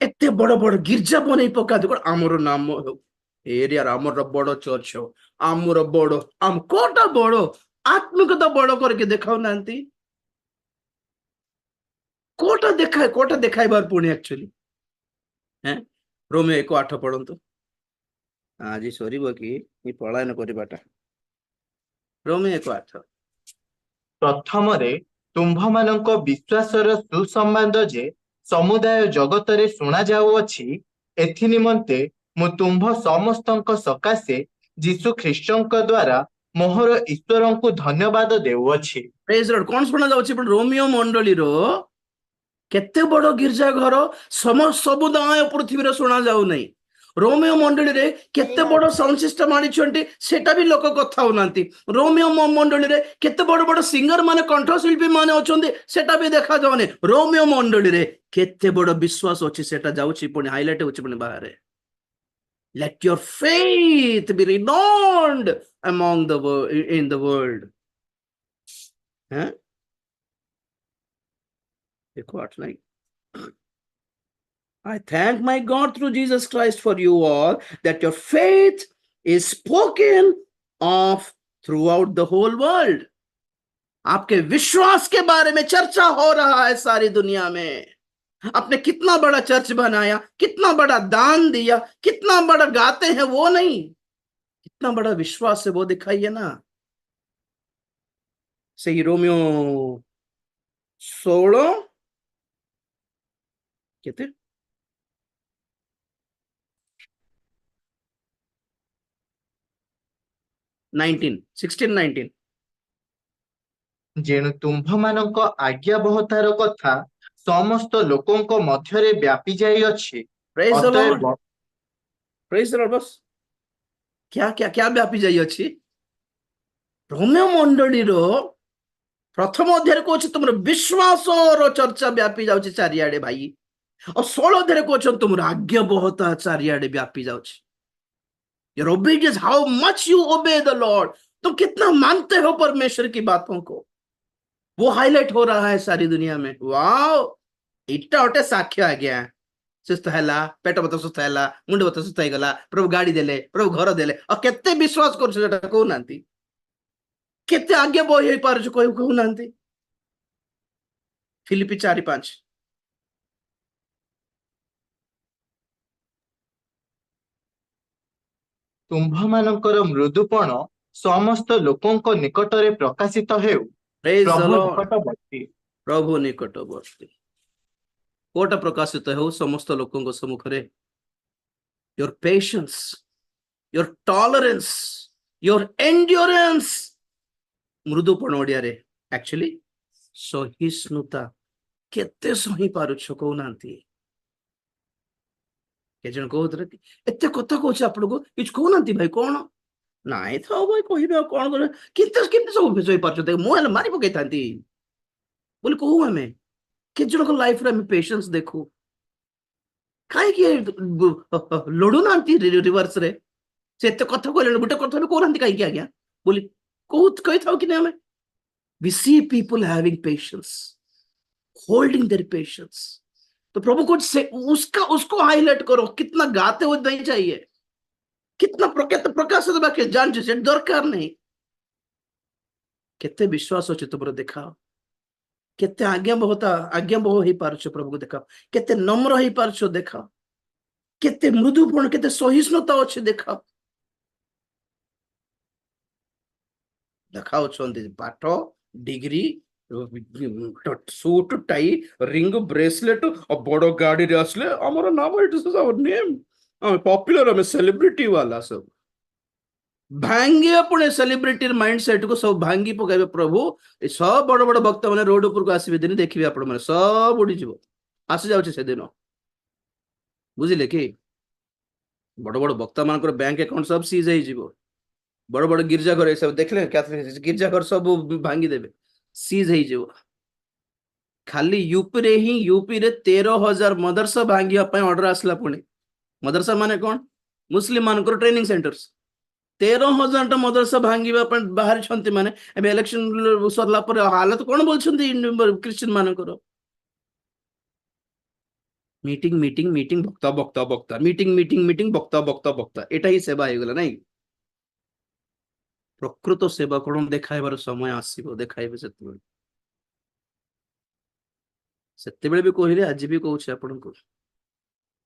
S1: एते बड़ बड़ गिरजा बनै पका देखो आमर नाम हो एरिया आमर बड़ चर्च हो आमर बड़ आम कोटा बड़ आत्मिकता बड़ करके देखाउ नांती कोटा देखाई बार पुणी एक्चुअली हैं रोमे 1:8 पढ़ंतु आज सरीबो कि ई पलायन करिबाटा रोमे 1:8
S2: ପ୍ରଥମରେ ତୁମ୍ଭମାନଙ୍କ ବିଶ୍ୱାସର ସୁସମ୍ବାଦ ଯେ ସମୁଦାୟ ଜଗତରେ ଶୁଣାଯାଉଅଛି, ଏଥି ନିମନ୍ତେ ମୁଁ ତୁମ୍ଭ ସମସ୍ତଙ୍କ ସକାଶେ ଯୀଶୁ ଖ୍ରୀଷ୍ଟଙ୍କ ଦ୍ୱାରା ମୋହର ଈଶ୍ୱରଙ୍କୁ ଧନ୍ୟବାଦ ଦେଉଅଛି।
S1: प्रेज लॉर्ड कोन सुना जाउछि पण रोमियो मंडली रो केते बड़ गिरजा घर सब दाय पृथ्वी रे सुना जाउ नहीं रोमियो मंडली रे केते बड़ साउंड सिस्टम आनी छंटी सेटा भी लोक कथा होनांती रोमियो मंडली रे केते बड़ बड़ सिंगर माने कंठशिल्पी माने अछंती सेटा भी देखा जाउनी रोमियो मंडली रे केते बड़ विश्वास अछि सेटा जाउछि पुनी हाइलाइट होछि पुनी बाहर let your faith be renowned among the in the world हैं देखो 8 line I thank my God through Jesus Christ for you all that your faith is spoken of throughout the whole world. आपके विश्वास के बारे में चर्चा हो रहा है सारी दुनिया में आपने कितना बड़ा चर्च बनाया कितना बड़ा दान दिया कितना बड़ा गाते हैं वो नहीं कितना बड़ा विश्वास है वो दिखाइए ना सही रोमियो 16 कहते 19 16 19
S2: ଯେଣୁ ତୁମ୍ଭମାନଙ୍କ ଆଜ୍ଞାବହତାର କଥା ସମସ୍ତ ଲୋକଙ୍କ ମଧ୍ୟରେ ବ୍ୟାପି ଯାଇଅଛି।
S1: ପ୍ରେଜ ଦ ଲର୍ଡ,
S2: ଅତଏବ
S1: ପ୍ରେଜ ଦ ଲର୍ଡ। ବସ୍ क्या क्या क्या ବ୍ୟାପି ଯାଇଅଛି? ରୋମିଓ ମଣ୍ଡଳୀର ପ୍ରଥମ ଅଧ୍ୟାୟରେ କହୁଛି ତୁମର ବିଶ୍ୱାସର ଚର୍ଚ୍ଚା ବ୍ୟାପି ଯାଉଛି ଚାରିଆଡେ ଭାଇ। और 16 अध्याय कौन तुम आज्ञा बहुत चारियाडे व्यापी जाओ। Your obedience, how much you obey the Lord, तुम कितना मानते हो परमेश्वर की बातों को, वो हाईलाइट हो रहा है सारी दुनिया में। वाओ, इट्टा ओटे साक्ष्य आ गया। सुस्थ हैला, पेट बत सुस्थ हैला, मुंड बत सुस्थ हो गला, प्रभु गाड़ी देले, प्रभु घर देले, और केते विश्वास कर जेटा कहू नांती, केते आज्ञा बही होई पारछ कहू नांती। फिलिपी 4:5
S2: ତୁମ୍ଭମାନଙ୍କର ମୃଦୁପଣ ସମସ୍ତ ଲୋକଙ୍କ ନିକଟରେ ପ୍ରକାଶିତ ହେଉ।
S1: प्रेज द
S2: ପ୍ରଭୁ
S1: लॉर्ड,
S2: ନିକଟବର୍ତ୍ତୀ।
S1: प्रभु निकटवर्ती कोटा प्रकाशित हो समस्त लोकों सम्मुख रे। Your patience, your tolerance, your endurance, मृदुपण ओडिया रे एक्चुअली सहिष्णुता, केते सही पारुछ कहू नांती। के जन कहउतरे एते कथा कहछ आपन को किछ कहू नांती भाई, कोन नाइ थाओ भाई कहिबे कोन करे, किते किते सब सही पारुछ ते मो हेले मारी पकै थांती बोली कहू हमें। के जन को लाइफ रे हम पेशेंस देखू, काहे कि लडू नांती रिवर्स रे से एते कथा कहले गुटे कथा भी कहू नांती काहे कि आज्ञा बोली कहू कहि थाओ कि नै हमें। We see people having patience, holding their patience. तो प्रभु को से उसका उसको हाईलाइट करो, कितना गाते हुए नहीं चाहिए, कितना प्रकाशित वाक्य जान से दरकार नहीं, केते विश्वास अच्छे तुम देखाओ, केते आज्ञा बहु ही पारछ प्रभु को देखाओ, केते नम्र ही पारछ देखाओ, केते मृदुपण, केते सहिष्णुता अच्छे देखाओ। देखाओ पाठ, degree, suit tie, ring, bracelet और बड़ गाड़ी रे आसले हमर नाम, इट इज आवर नेम, हम पॉपुलर, हम सेलिब्रिटी वाला सब भांगी अपने सेलिब्रिटी माइंडसेट को सब भांगी पकाइबे प्रभु। ए सब बड़ बड़ भक्त माने रोड ऊपर को आसीबे दिन देखिबे आपण माने सब उड़ी जीवो, आसी जाउछ से दिन, बुझिले कि बड़ बड़ भक्त मानकर बैंक अकाउंट सब सीज होई जीवो, बड़ बड़ गिरजा घर सब देखले कैथोलिक गिरजा घर सब भांगी देबे, सीज होई जीवो। खाली यूपी रे 13,000 मदरसा भांगिया पय ऑर्डर आसला पुणी। मदरसा माने कोन, मुस्लिम मानकर ट्रेनिंग सेंटर्स। 13,000 टा मदरसा भांगिबा पय बाहर छंती माने एबे इलेक्शन सरला पर हालत कोन बोलछंती क्रिश्चियन मानकर। मीटिंग मीटिंग मीटिंग भक्ता भक्ता भक्ता, मीटिंग मीटिंग मीटिंग भक्ता भक्ता भक्ता, एटा ही सेवा हो गला नहीं। प्रकृत सेवा कोन देखाइबार समय आसीबो, देखाइबे सेतेबेले भी कहले, आज भी कहूछ आपण को,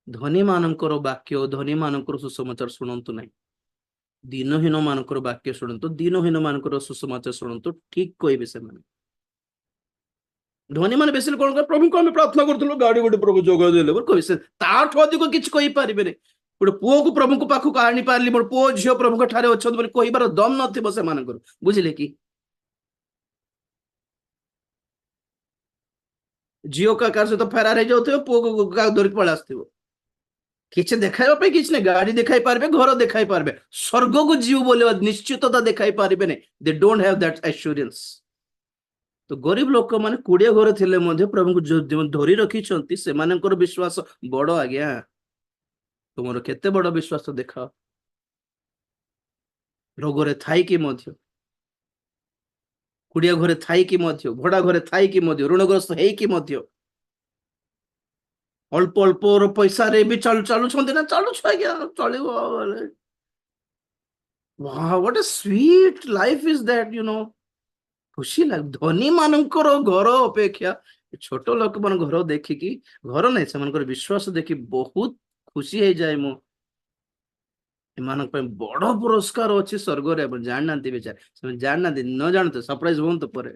S1: धनी मानकर वाक्य, धनी मानकर सुसमाचार शुणंतु नहीं, दीनहीन मानकर वाक्य शुणंतु, दीनहीन मानकर सुसमाचार शुणंतु। ठीक कहबे से माने धनी माने बेसी कोन कर, प्रभु को हम प्रार्थना करथलो गाड़ी गोटे प्रभु जोगा देले बोल कहबे से, ताठो अधिक किछ कहि पारिबे ने। गोटे पुओ को प्रभु को पाखु आनी पारली, मोर पुओ झियो प्रभु को ठारे अछन बोली कहिबार दम नथिबो से मानकर, बुझिले कि झियो का कार से तो फेरार हो जाउथो, पुओ को का धरिक पळ आस्थिबो, किछ देखाइबा पे किछ ने, गाड़ी देखाई पारबे, घर देखाई पारबे, स्वर्ग को जीव बोले निश्चितता देखाई पारबे ने। They don't have that assurance. तो गरीब लोक माने 20 घर थिले मध्ये प्रभु को जो धरि रखी छंती, से मानकर विश्वास बड़ आज्ञा। तुमरो केते बड़ विश्वास देखा, रोग रे थाई कि मध्ये, कुड़िया घरे थाई कि मध्ये, भड़ा घरे थाई कि मध्ये, ऋणग्रस्त हेई कि मध्ये, अल्प अल्प पैसा रे भी चालू छंती ना, चालू आज्ञा चलिबो। वाह, what a sweet life is that, you know. खुशी लग धनी मानकर घर अपेक्षा छोट लोक मान घर देखिकी, घर नहीं से विश्वास देखी बहुत खुशी हो जाए। मो एमान बड़ पुरस्कार अच्छी स्वर्ग रे, जान ना बेचारे, जान ना न जानते, सरप्राइज हूँ तो पर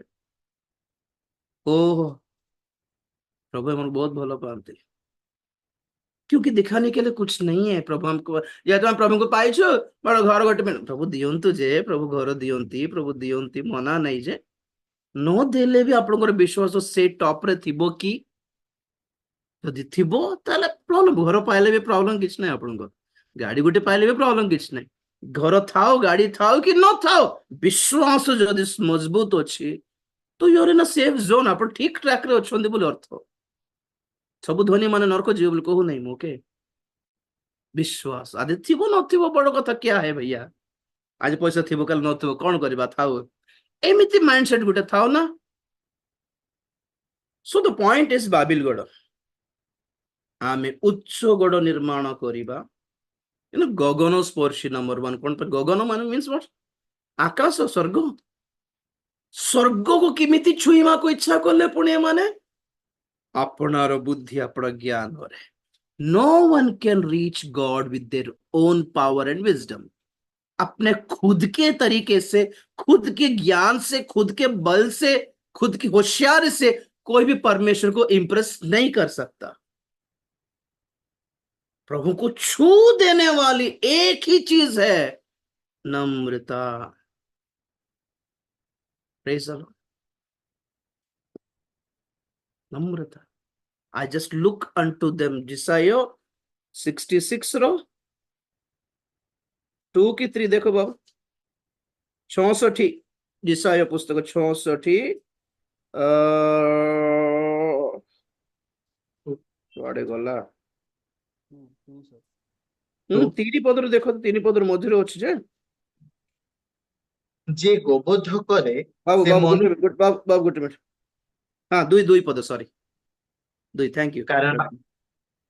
S1: ओह प्रभु हम बहुत भल पाते, क्योंकि दिखाने के लिए कुछ नहीं है। प्रभु हमको, या तो हम प्रभु को पाइछो बड़ घर गोटे, प्रभु दियंतु जे, प्रभु घर दियंती, प्रभु दियंती, मना नहीं जे, ନ ଦେଲେ ବି ଆପଣଙ୍କର ବିଶ୍ୱାସ ସେ ଟପ ରେ ଥିବ କି? ଯଦି ଥିବ ତାହେଲେ ପ୍ରୋବ୍ଲେମ, ଘର ପାଇଲେ ବି ପ୍ରୋବ୍ଲେମ କିଛି ନାହିଁ ଆପଣଙ୍କର, ଗାଡି ଗୋଟେ ପାଇଲେ ବି ପ୍ରୋବ୍ଲେମ କିଛି ନାହିଁ। ଘର ଥାଉ ଗାଡି ଥାଉ କି ନଥାଉ, ବିଶ୍ୱାସ ଯଦି ମଜବୁତ ଅଛି ତ you are in a safe zone, ଆପଣ ଠିକ ଟ୍ରାକ ରେ ଅଛନ୍ତି ବୋଲି ଅର୍ଥ। ସବୁ ଧନୀ ମାନେ ନରକ ଯିବେ ବୋଲି କହୁନାହିଁ ମୁଁ, ଓକେ? ବିଶ୍ୱାସ ଆଜି ଥିବ ନଥିବ ବଡ କଥା କିଆ ହେ ଭैया, ଆଜି ପଇସା ଥିବ କାଲି ନଥିବ କଣ କରିବା, ଥାଉ, ଏମିତି ମାଇଣ୍ଡ ସେଟ ଗୋଟେ ଥାଉ ନା। ସୋ ଦ ପଏଣ୍ଟ ଇଜ ବାବିଲଗଡ଼, ଆମେ ଉଚ୍ଚ ଗଡ଼ ନିର୍ମାଣ କରିବା, କିନ୍ତୁ ଗଗନ ସ୍ପର୍ଶୀ ନମ୍ବର ୱାନ। କଣ ପାଇଁ ଗଗନ ମାନେ ମିନ୍ସ what? ଆକାଶ, ସ୍ୱର୍ଗ। ସ୍ୱର୍ଗକୁ କେମିତି ଛୁଇଁବାକୁ ଇଚ୍ଛା କଲେ ପୁଣି ଏମାନେ? ଆପଣାର ବୁଦ୍ଧି ଆପଣ ଜ୍ଞାନରେ। No one can reach God with their own power and wisdom. अपने खुद के तरीके से, खुद के ज्ञान से, खुद के बल से, खुद की होशियारी से कोई भी परमेश्वर को इंप्रेस नहीं कर सकता। प्रभु को छू देने वाली एक ही चीज है, नम्रता। Praise the Lord. Namrata. I just look unto them. जिसायो 66 रो 2 की 3 देखो बाबू, 66 जिसायो पुस्तक 66 କୁଆଡେ ଗଲା? ତିନି ପଦରୁ ଦେଖ, ତିନି ପଦରୁ ମଝିରେ ଅଛି ଯେ।
S2: ଯିଏ ଗୋବଧ କରେ
S1: ବାବୁ
S2: ସେ
S1: ବାବୁ
S2: ମନୁ
S1: ବାବୁ ଗୋଟେ ମିନିଟ, ହଁ ଦୁଇ ଦୁଇ ପଦ, ସରି ଦୁଇ, ଥ୍ୟାଙ୍କ ୟୁ।
S2: କାରଣ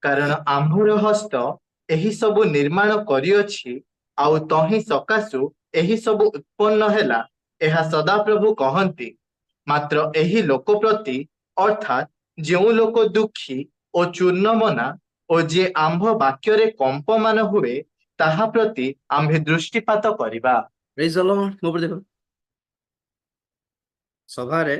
S2: କାରଣ ଆମ୍ଭର ହସ୍ତ ଏହି ସବୁ ନିର୍ମାଣ କରିଅଛି, ଆଉ ତହିଁ ସକାଶୁ ଏହି ସବୁ ଉତ୍ପନ୍ନ ହେଲା, ଏହା ସଦାପ୍ରଭୁ କହନ୍ତି। ମାତ୍ର ଏହି ଲୋକ ପ୍ରତି, ଅର୍ଥାତ୍ ଯେଉଁ ଲୋକ ଦୁଃଖୀ ଓ ଚୂର୍ଣ୍ଣମନା ଓ ଯିଏ ଆମ୍ଭ ବାକ୍ୟରେ କମ୍ପମାନ ହୁଏ, ତାହା ପ୍ରତି ଆମ୍ଭେ ଦୃଷ୍ଟିପାତ କରିବା।
S1: ପ୍ରେଜ ଦ ଲର୍ଡ। ମୋ ଉପରେ ଦେଖ, ସଭାରେ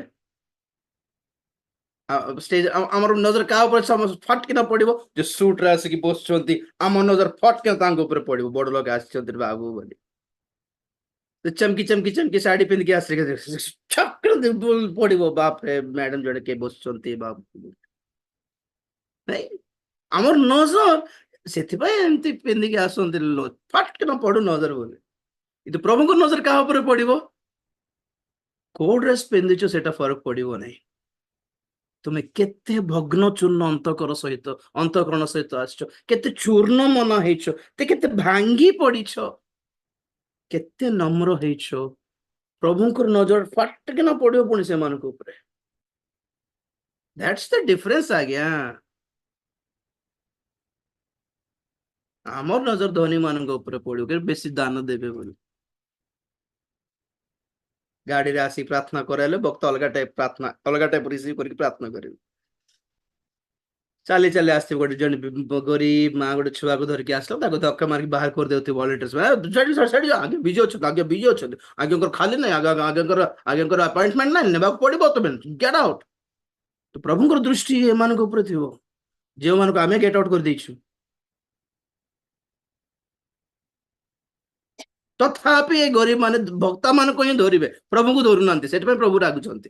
S1: ଷ୍ଟେଜ ଆମର ନଜର କାହା ଉପରେ ଫଟ କିନା ପଡିବ? ଯେ ସୁଟ ରେ ଆସିକି ବସୁଛନ୍ତି, ଆମ ନଜର ଫଟ କିନା ତାଙ୍କ ଉପରେ ପଡିବ, ବଡ ଲୋକ ଆସିଛନ୍ତି ବାବୁ ବୋଲି। ଚମକି ଚମକି ଚମକି ଶାଢୀ ପିନ୍ଧିକି ଆସିକି ପଡିବ, ବାପ ରେ ମ୍ୟାଡାମ ଜଣେ କିଏ ବସୁଛନ୍ତି ବାବୁ। ନାଇଁ, ଆମର ନଜର ସେଥିପାଇଁ ଏମିତି ପିନ୍ଧିକି ଆସନ୍ତି, ଫଟ କିନା ପଡୁ ନଜର ବୋଲି। କିନ୍ତୁ ପ୍ରଭୁଙ୍କ ନଜର କାହା ଉପରେ ପଡିବ? କୋଉ ଡ୍ରେସ ପିନ୍ଧିଛ ସେଟା ଫରକ ପଡିବ ନାହିଁ, ତୁମେ କେତେ ଭଗ୍ନ ଚୂର୍ଣ୍ଣ ଅନ୍ତଃକରଣ ସହିତ ଆସିଛ, କେତେ ଚୂର୍ଣ୍ଣ ମନ ହେଇଛ, କେତେ ଭାଙ୍ଗି ପଡିଛ, କେତେ ନମ୍ର ହେଇଛ, ପ୍ରଭୁଙ୍କର ନଜର ଫାଟକିନା ପଡିବ ପୁଣି ସେମାନଙ୍କ ଉପରେ। ଦ୍ୟାଟ୍ସ ଦ ଡିଫରେନ୍ସ ଆଜ୍ଞା। ଆମର ନଜର ଧନୀ ମାନଙ୍କ ଉପରେ ପଡିବ, ବେଶୀ ଦାନ ଦେବେ ବୋଲି। ଗାଡିରେ ଆସି ପ୍ରାର୍ଥନା କରାଇଲେ ବକ୍ତ ଅଲଗା ଟାଇପ ପ୍ରାର୍ଥନା, ଅଲଗା ଟାଇପ ରିସିଭ କରିକି ପ୍ରାର୍ଥନା କରିବେ। ଚାଲି ଚାଲି ଆସିଥିବ ଗୋଟେ ଜଣେ ଗରିବ ମା ଗୋଟେ ଛୁଆକୁ ଧରିକି ଆସିଲା, ତାକୁ ଧକ୍କା ମାରିକି ବାହାର କରିଦେଉଥିବ ଭଲେଣ୍ଟିୟର୍ସ, ଆଜ୍ଞା ବିଜି ଅଛନ୍ତି, ଆଜ୍ଞା ବିଜି ଅଛନ୍ତି, ଆଜ୍ଞାଙ୍କର ଖାଲି ନାହିଁ, ଆଜ୍ଞାଙ୍କର ଆପଏଣ୍ଟମେଣ୍ଟ ନାହିଁ, ନେବାକୁ ପଡିବ, ତମେ ଗେଟ୍ ଆଉଟ୍। ତ ପ୍ରଭୁଙ୍କର ଦୃଷ୍ଟି ଏମାନଙ୍କ ଉପରେ ଥିବ, ଯେଉଁମାନଙ୍କୁ ଆମେ ଗେଟ୍ ଆଉଟ୍ କରିଦେଇଛୁ। ତଥାପି ଏ ଗରିବ ମାନେ ଭକ୍ତା ମାନଙ୍କୁ ହିଁ ଧରିବେ, ପ୍ରଭୁଙ୍କୁ ଧରୁନାହାନ୍ତି, ସେଥିପାଇଁ ପ୍ରଭୁ ରାଗୁଛନ୍ତି।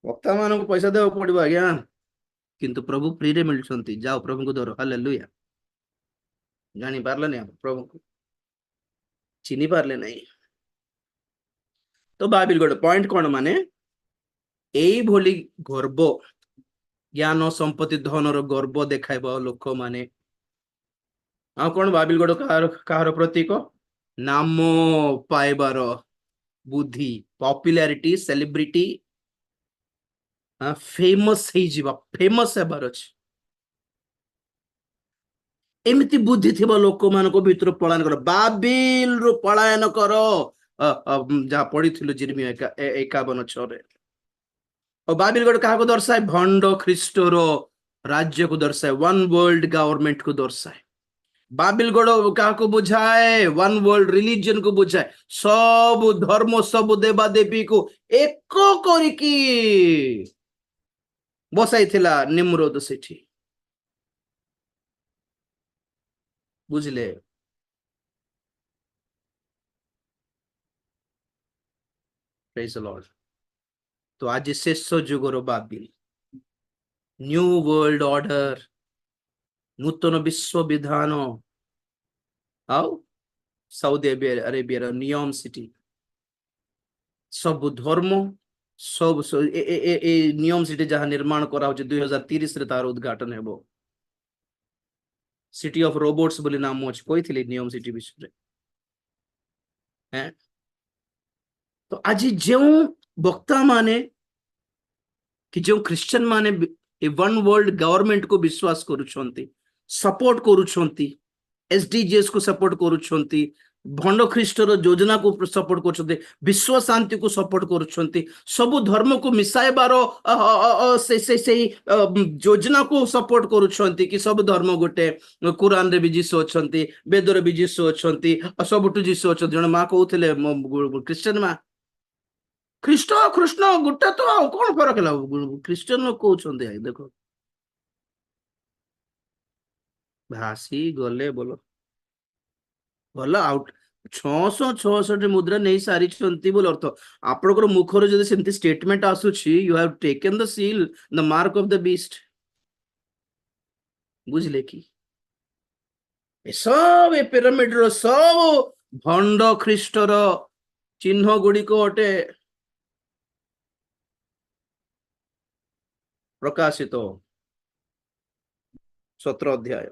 S1: ଭକ୍ତା ମାନଙ୍କୁ ପଇସା ଦେବାକୁ ପଡିବ ଆଜ୍ଞା, କିନ୍ତୁ ପ୍ରଭୁ ଫ୍ରିରେ ମିଳୁଛନ୍ତି, ଯାଅ ପ୍ରଭୁଙ୍କୁ ଧର। ହାଲେଲୁୟା। ଜାଣି ପାରିଲେନି, ପ୍ରଭୁଙ୍କୁ ଚିହ୍ନି ପାରିଲେ ନାହିଁ। ତ ବାବିଲ ଗୋଟେ ପଏଣ୍ଟ କଣ, ମାନେ ଏଇଭଳି ଗର୍ବ, ଜ୍ଞାନ ସମ୍ପତ୍ତି ଧନର ଗର୍ବ ଦେଖାଇବା ଲୋକମାନେ। ଆଉ କଣ ବାବିଲ ଗଡ଼ କାହାର ପ୍ରତୀକ? ନାମ ପାଇବାର ବୁଦ୍ଧି, ପପୁଲାରିଟି, ସେଲିବ୍ରିଟି, ଫେମସ ହେଇଯିବା, ଫେମସ ହେବାର ଅଛି, ଏମିତି ବୁଦ୍ଧି ଥିବା ଲୋକମାନଙ୍କ ଭିତରୁ ପଳାୟନ କର, ବାବିଲରୁ ପଳାୟନ କର। ଯାହା ପଢିଥିଲୁ ଜିର୍ମିୟା 51:6। ଆଉ ବାବିଲ ଗଡ଼ କାହାକୁ ଦର୍ଶାଏ? ଭଣ୍ଡ ଖ୍ରୀଷ୍ଟର ରାଜ୍ୟକୁ ଦର୍ଶାଏ, ୱାନ ୱାର୍ଲଡ ଗଭର୍ଣ୍ଣମେଣ୍ଟକୁ ଦର୍ଶାଏ। ବାବିଲ ଗଡ଼ କାହାକୁ ବୁଝାଏ? ୱାନ ୱାର୍ଲଡ ରିଲିଜିୟନ କୁ ବୁଝାଏ, ସବୁ ଧର୍ମ, ସବୁ ଦେବା ଦେବୀକୁ ଏକ କରିକି ବସାଇଥିଲା ନିମ୍ରୋଦ ସେଠି, ବୁଝିଲେ? ପ୍ରେଜ୍ ଦ ଲର୍ଡ। ତ ଆଜି ଶେଷ ଯୁଗର ବାବିଲ, ନ୍ୟୁ ୱାର୍ଲଡ ଅର୍ଡର, ନୂତନ ବିଶ୍ୱ ବିଧାନ ଆଉ ସାଉଦି ଆରେବିଆର ନିୟମ ସିଟି, ସବୁ ଧର୍ମ ସବୁ ଏ ନିୟମ ସିଟି ଯାହା ନିର୍ମାଣ କରାହଉଛି 2030 ରେ ତାର ଉଦ୍ଘାଟନ ହେବ। ସିଟି ଅଫ ରୋବୋଟ୍ସ ବୋଲି ନାମ ଅଛି, କହିଥିଲି ନିୟମ ସିଟି ବିଷୟରେ। ତ ଆଜି ଯେଉଁ ବକ୍ତା ମାନେ कि जो क्रिश्चियन माने वन वर्ल्ड गवर्नमेंट को विश्वास करुछंती, सपोर्ट करुछंती, एसडीजीएस को सपोर्ट करुछंती, भंड ख्रीष्टर योजना को सपोर्ट करुछंती, विश्व शांति को सपोर्ट करुछंती, सब धर्म को मिसाइबार से योजना को सपोर्ट करुछंती कि सब धर्म गोटे, कुरान रे भी जीसु अछंती, वेद रे भी जीसु अछंती, सबटु जीसु अछंती। जण मां कहउथिले क्रिश्चियन मां ଖ୍ରୀଷ୍ଟ କୃଷ୍ଣ ଗୋଟେ ତ, ଆଉ କଣ ଫରକ ହେଲା? ଖ୍ରୀଷ୍ଟିଆନ ଲୋକ କହୁଛନ୍ତି ଆଇ ଦେଖ ଭାସି ଗଲେ ବୋଲ ଭଲ ଆଉଟ 666 ମୁଦ୍ରା ନେଇ ସାରିଛନ୍ତି ବୋଲି ଅର୍ଥ। ଆପଣଙ୍କର ମୁଖରୁ ଯଦି ସେମିତି ଷ୍ଟେଟମେଣ୍ଟ ଆସୁଛି, you have taken the seal, the mark of the beast, ବୁଝିଲେ କି? ଏସବୁ ଏ ପିରାମିଡର ସବୁ ଭଣ୍ଡ ଖ୍ରୀଷ୍ଟର ଚିହ୍ନ ଗୁଡିକ ଅଟେ। ପ୍ରକାଶିତ 17 ଅଧ୍ୟାୟ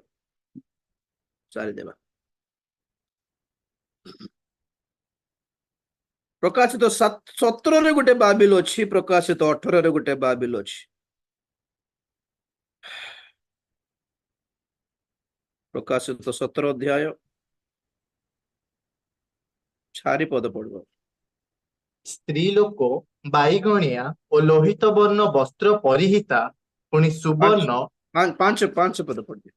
S1: ସାରିଦେବା। ପ୍ରକାଶିତ 17ରେ ଗୋଟେ ବାବିଲ ଅଛି, ପ୍ରକାଶିତ 18ରେ ଗୋଟେ ବାବିଲ ଅଛି। ପ୍ରକାଶିତ 17 ଅଧ୍ୟାୟ 4 ପଦ ପଢିବ।
S2: ସ୍ତ୍ରୀ ଲୋକ ବାଇଗଣିଆ ଓ ଲୋହିତ ବର୍ଣ୍ଣ ବସ୍ତ୍ର ପରିହିତା, ପୁଣି ସୁବର୍ଣ୍ଣ
S1: 5 ପଦ ପଢିବ।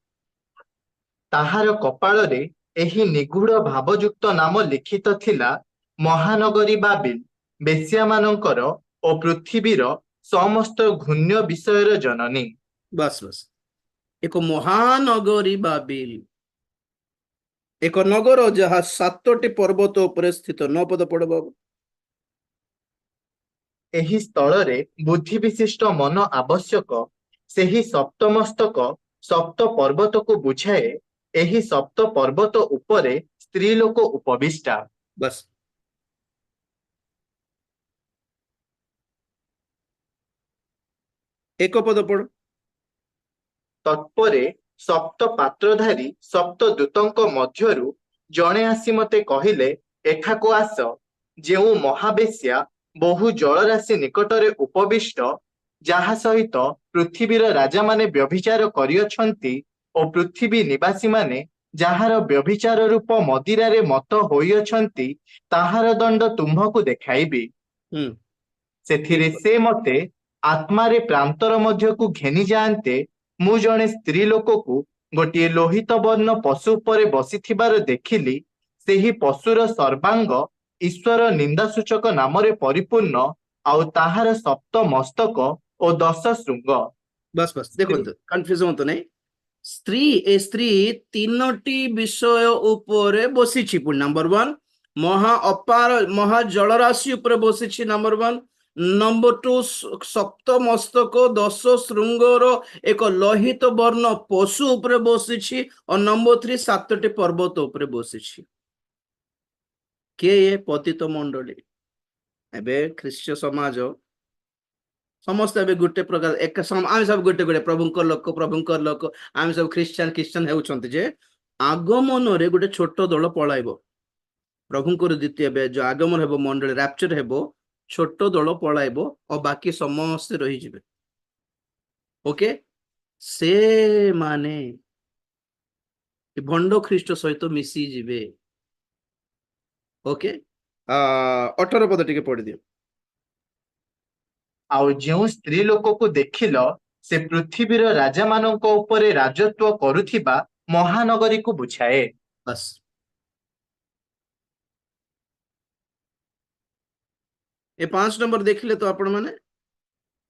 S2: ତାହାର କପାଳରେ ଏହି ନିଗୂଢ ଭାବଯୁକ୍ତ ନାମ ଲିଖିତ ଥିଲା, ମହାନଗରୀ ବାବିଲ, ବେଶ୍ୟାମାନଙ୍କର ଓ ପୃଥିବୀର ସମସ୍ତ ଘୃଣ୍ୟ ବିଷୟର ଜନନୀ।
S1: ବାସ୍ ବାସ୍, ଏକ ମହାନଗରୀ ବାବିଲ, ଏକ ନଗର ଯାହା 7ଟି ପର୍ବତ ଉପରେ ସ୍ଥିତ। 9 ପଦ ପଢିବ।
S2: ଏହି ସ୍ଥଳରେ ବୁଦ୍ଧି ବିଶିଷ୍ଟ ମନ ଆବଶ୍ୟକ। ସେହି ସପ୍ତମସ୍ତକ ସପ୍ତ ପର୍ବତକୁ ବୁଝାଏ। ଏହି ସପ୍ତ ପର୍ବତ ଉପରେ ସ୍ତ୍ରୀ ଲୋକ ଉପବିଷ୍ଟା।
S1: ବାସ୍, ଏକ ପଦ ପଢ।
S2: ତତ୍ପରେ ସପ୍ତ ପାତ୍ରଧାରୀ ସପ୍ତ ଦୂତଙ୍କ ମଧ୍ୟରୁ ଜଣେ ଆସି ମତେ କହିଲେ, ଏଠାକୁ ଆସ। ଯେଉଁ ମହାବେଶ୍ୟା ବହୁ ଜଳରାଶି ନିକଟରେ ଉପବିଷ୍ଟ, ଯାହା ସହିତ ପୃଥିବୀର ରାଜାମାନେ ବ୍ୟଭିଚାର କରିଅଛନ୍ତି ଓ ପୃଥିବୀ ନିବାସୀମାନେ ଯାହାର ବ୍ୟଭିଚାର ରୂପ ମଦିରାରେ ମତ ହୋଇଅଛନ୍ତି, ତାହାର ଦଣ୍ଡ ତୁମ୍ଭକୁ ଦେଖାଇବି। ସେଥିରେ ସେ ମତେ ଆତ୍ମାରେ ପ୍ରାନ୍ତର ମଧ୍ୟକୁ ଘେନି ଯାଆନ୍ତେ, ମୁଁ ଜଣେ ସ୍ତ୍ରୀ ଲୋକକୁ ଗୋଟିଏ ଲୋହିତ ବର୍ଣ୍ଣ ପଶୁ ଉପରେ ବସିଥିବାର ଦେଖିଲି। ସେହି ପଶୁର ସର୍ବାଙ୍ଗ ଈଶ୍ୱର ନିନ୍ଦାସୂଚକ ନାମରେ ପରିପୂର୍ଣ୍ଣ, ଆଉ ତାହାର ସପ୍ତ ମସ୍ତକ ଓ 10 ଶୃଙ୍ଗ।
S1: ବାସ୍ ବାସ୍, ଦେଖନ୍ତୁ କନଫ୍ୟୁଜ ହୁଅନ୍ତୁ ନାହିଁ। ଏ ସ୍ତ୍ରୀ 3ଟି ବିଷୟ ଉପରେ ବସିଛି। ପୁଣି ନମ୍ବର 1 ମହା ଜଳରାଶି ଉପରେ ବସିଛି, ନମ୍ବର 1। ନମ୍ବର 2 ସପ୍ତ ମସ୍ତକ 10 ଶୃଙ୍ଗର ଏକ ଲୋହିତ ବର୍ଣ୍ଣ ପଶୁ ଉପରେ ବସିଛି, ଆଉ ନମ୍ବର 3 7ଟି ପର୍ବତ ଉପରେ ବସିଛି। କିଏ? ଏ ପତିତ ମଣ୍ଡଳୀ। ଏବେ ଖ୍ରୀଷ୍ଟ ସମାଜ ସମସ୍ତେ ଏବେ ଗୋଟେ ପ୍ରକାର ଆମେ ସବୁ ଗୋଟେ ପ୍ରଭୁଙ୍କ ଲୋକ, ଆମେ ସବୁ ଖ୍ରୀଷ୍ଟିଆନ ହେଉଛନ୍ତି ଯେ ଆଗମନରେ ଗୋଟେ ଛୋଟ ଦଳ ପଳାଇବ। ପ୍ରଭୁଙ୍କର ଦ୍ୱିତୀୟ ଯୋଉ ଆଗମନ ହେବ, ମଣ୍ଡଳୀ ରାପ୍ଚର ହେବ, ଛୋଟ ଦଳ ପଳାଇବ ଆଉ ବାକି ସମସ୍ତେ ରହିଯିବେ। ଓକେ, ସେମାନେ ଭଣ୍ଡ ଖ୍ରୀଷ୍ଟ ସହିତ ମିଶିଯିବେ। ଓକେ, 18 ପଦ ଟିକେ ପଢିଦିଅ।
S2: ଆଉ ଯେଉଁ ସ୍ତ୍ରୀ ଲୋକକୁ ଦେଖିଲ, ସେ ପୃଥିବୀର ରାଜାମାନଙ୍କ ଉପରେ ରାଜତ୍ୱ କରୁଥିବା ମହାନଗରୀକୁ ବୁଝାଏ।
S1: ବାସ୍, ଏ 5 ନମ୍ବର ଦେଖିଲେ ତ ଆପଣ ମାନେ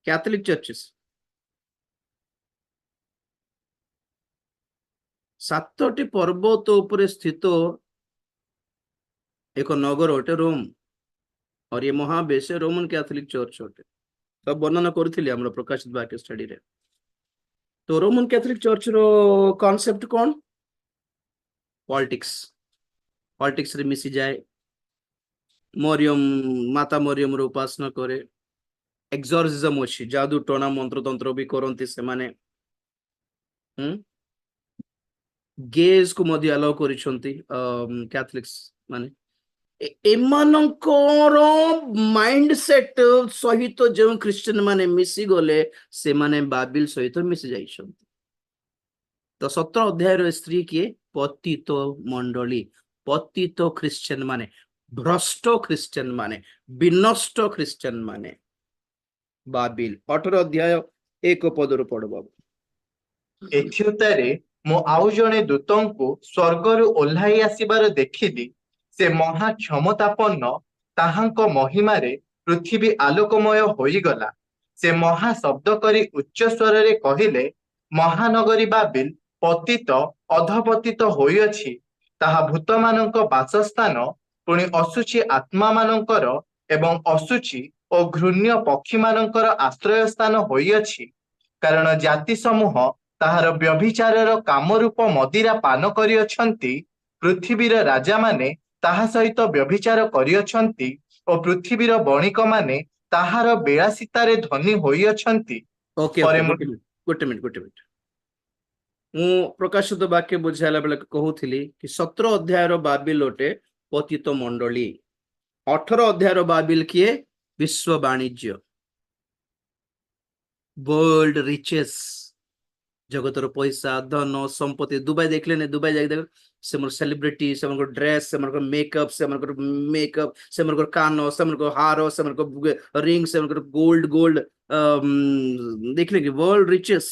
S1: କ୍ୟାଥୋଲିକ ଚର୍ଚେସ୍ 7ଟି ପର୍ବତ ଉପରେ ସ୍ଥିତ ଏକ ନଗର ଅଟେ ରୋମ। और ये महाबेश है रोमन कैथोलिक चर्च होते सब वर्णना करी हम प्रकाशित वाक्य स्टडी रे। तो रोमन कैथोलिक चर्च रो कॉन्सेप्ट कौन पॉलिटिक्स पॉलिटिक्स रे मिसी जाए मरियम माता मरियम रो उपासना करे एक्सोर्सिज्म अछि जादू टोना मंत्र तंत्र भी करंती से माने गेज को मध्य अलाउ करिसंती कैथोलिक्स माने एमानଙ୍କର माइंड सेट सहित जो क्रिश्चियन माने मिसी गले से माने बाबिल सहित मिसी जाइछंती। तो 17 अध्याय रो स्त्री किए पतित मंडली पतित क्रिश्चियन माने भ्रष्ट क्रिश्चियन माने विनष्ट क्रिश्चियन माने बाबिल 18 अध्याय 1 पदर पढ़ब।
S2: एथ्युतारे ମୁଁ ଆଉ ଜଣେ ଦୂତଙ୍କୁ ସ୍ୱର୍ଗରୁ ଓହ୍ଲାଇ ଆସିବାର ଦେଖିଲି। ସେ ମହା କ୍ଷମତାପନ୍ନ, ତାହାଙ୍କ ମହିମାରେ ପୃଥିବୀ ଆଲୋକମୟ ହୋଇଗଲା। ସେ ମହା ଶବ୍ଦ କରି ଉଚ୍ଚ ସ୍ୱରରେ କହିଲେ, ମହାନଗରୀ ବାବିଲ ପତିତ ଅଧପତିତ ହୋଇଅଛି, ତାହା ଭୂତମାନଙ୍କ ବାସସ୍ଥାନ, ପୁଣି ଅଶୁଚି ଆତ୍ମାମାନଙ୍କର ଏବଂ ଅଶୁଚି ଓ ଘୃଣ୍ୟ ପକ୍ଷୀମାନଙ୍କର ଆଶ୍ରୟ ସ୍ଥାନ ହୋଇଅଛି। କାରଣ ଜାତି ସମୂହ ତାହାର ବ୍ୟଭିଚାରର କାମରୂପ ମଦିରା ପାନ କରିଅଛନ୍ତି, ପୃଥିବୀର ରାଜାମାନେ ତାହା ସହିତ ବ୍ୟଭିଚାର କରିଅଛନ୍ତି ଓ ପୃଥିବୀର ବଣିକମାନେ ତାହାର ବିଳାସିତାରେ ଧନୀ ହୋଇଅଛନ୍ତି।
S1: ओके
S2: ପରେ
S1: ओके
S2: ମୁଁ
S1: गोटे मिनिट ମୁଁ ପ୍ରକାଶିତ ବାକ୍ୟ ବୁଝାଇଲା ବେଳେ କହୁଥିଲି କି 17 ଅଧ୍ୟାୟର ବାବିଲ ଅଟେ ପତିତ ମଣ୍ଡଳୀ 18 ଅଧ୍ୟାୟର ବାବିଲ କିଏ विश्व वाणिज्य वर्ल्ड रिचेस जगतर पैसा धन संपत्ति दुबई देखले ने दुबई जाके देख से मोर सेलिब्रिटी से मोर ड्रेस से मोर मेकअप से मोर कान से मोर हार से मोर रिंग से मोर गोल्ड देखले कि वर्ल्ड रिचेस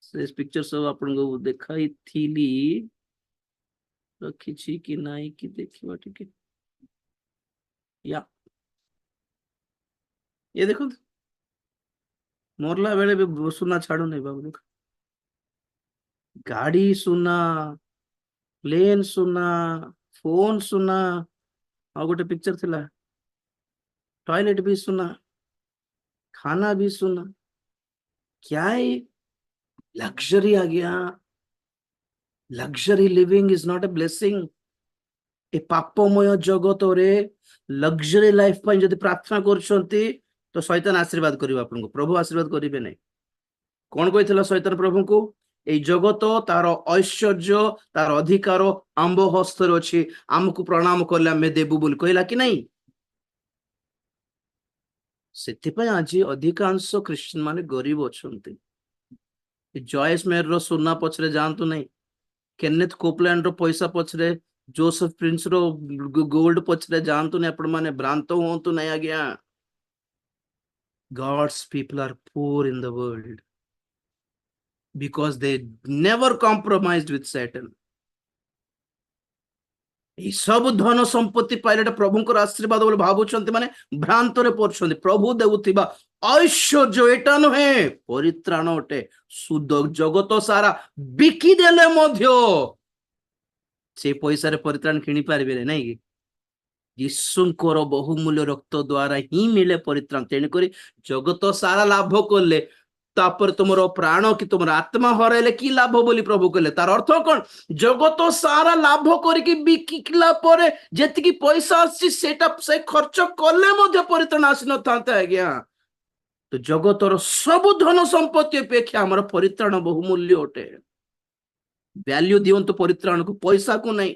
S1: से पिक्चर सब आपन को देखाई थीली रखी छी कि नाही कि देखिबा ठीक या ये देखो मोरला बेले भी सुना छाड़ू नहीं बाबू देख गाड़ी सुना प्लेन सुना फोन सुना और गोटे पिक्चर थिला टॉयलेट भी सुना खाना भी सुना क्या है लग्जरी आ गया luxury living is not a blessing ए पापमय जगत रे लग्जरी लाइफ पर जदि प्रार्थना करछंती तो शैतान आशीर्वाद करिबा आपन को प्रभु आशीर्वाद करिबे नै कोन कहितला शैतान प्रभु को ए जगत तार ऐश्वर्य तार अधिकार आंब हस्तर अछि हमकु प्रणाम करले हमें देबु बोल कहला कि नहीं सेथिपय आज अधिकांश क्रिश्चियन माने गरीब अछंती जॉयस मेयर रो सोना पछरे जानतु नहीं केनेथ कोपलैंड रो पैसा पछरे जोसेफ प्रिंस रो गोल्ड पछरे जानतु नहीं आपण माने भ्रांत होंतु नहीं आ गया God's people are poor in the world because they never compromised with Satan. এই সব ধন সম্পত্তি পাইলে প্রভুଙ୍କର আশীর্বাদ বলে ভাবুଛନ୍ତି মানে ভ্রান্তরে পড়ଛନ୍ତି প্রভু দেউଥିବା ঐশ্বর্য এটা নহে পরিত্রাণ অটে সুদ জগত সারা বিকি দেলে ମଧ୍ୟ সেই পয়সারে পরিত্রাণ কিনি পারিবে নাই কি ଯୀଶୁଙ୍କର ବହୁମୂଲ୍ୟ ରକ୍ତ ଦ୍ୱାରା ହିଁ ମିଳେ ପରିତ୍ରାଣ ତେଣୁକରି ଜଗତ ସାରା ଲାଭ କଲେ ତାପରେ ତୁମର ପ୍ରାଣ କି ତୁମର ଆତ୍ମା ହରାଇଲେ କି ଲାଭ ବୋଲି ପ୍ରଭୁ କହିଲେ ତାର ଅର୍ଥ କଣ ଜଗତ ସାରା ଲାଭ କରିକି ବିକିଲା ପରେ ଯେତିକି ପଇସା ଆସିଛି ସେଟା ସେ ଖର୍ଚ୍ଚ କଲେ ମଧ୍ୟ ପରିତ୍ରାଣ ଆସିନଥାନ୍ତା ଆଜ୍ଞା ତ ଜଗତର ସବୁ ଧନ ସମ୍ପତ୍ତି ଅପେକ୍ଷା ଆମର ପରିତ୍ରାଣ ବହୁମୂଲ୍ୟ ଅଟେ ଭ୍ୟାଲ୍ୟୁ ଦିଅନ୍ତୁ ପରିତ୍ରାଣକୁ ପଇସାକୁ ନାହିଁ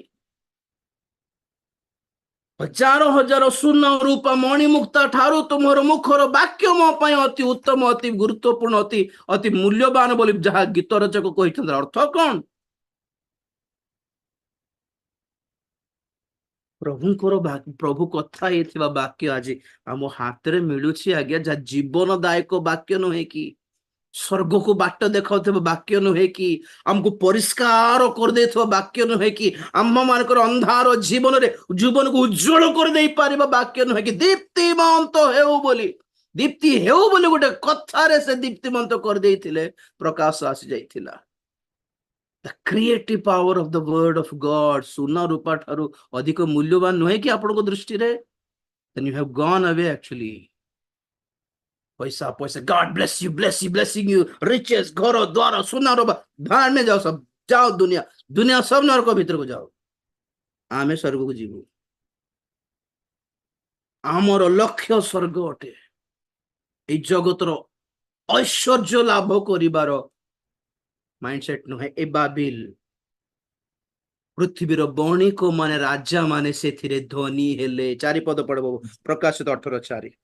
S1: हजारों हजारों सुन रूपा मणिमुक्ता ठारू तुमर मुखर वाक्य मो पई अति उत्तम अति गुरुत्वपूर्ण अति मूल्यवान बोली जहाँ गीत रचक कही अर्थ कौन प्रभु कथा ये वाक्य आज आम हाथ में मिलू आज्ञा जहाँ जीवनदायक वाक्य नुहे कि स्वर्ग को बाट देखा वाक्य नुहे कि आमको परिष्कार कर दे वाक्य नुहे कि आम मानकर अंधार जीवन रे जीवन को उज्जवल कर दे पारिबा वाक्य नुहे कि दीप्तिमंत हेउ बोली दीप्ति हेउ बोली गोटे कथारे से दीप्तिमंत कर देथिले प्रकाश आसी जाइथिला the creative power of the word of God सुना रूपा ठारू अधिक मूल्यवान नुहे कि आपन को दृष्टि रे then you have gone away actually. पैसा पैसा, God bless you, blessing you, riches, घर द्वार सुना रो भाड़ में जाओ, सब जाओ, दुनिया दुनिया सब नरक भीतर को जाओ, आमे स्वर्ग को जीवु। आमर लक्ष्य स्वर्ग अटे। ए जगतर ऐश्वर्य लाभ करिबार माइंडसेट नुहे। ए बाबिल पृथ्वीर बणिक माने राजा माने सेथिरे धनी हेले। चारिपद पढ़बो, प्रकाशित 18:4।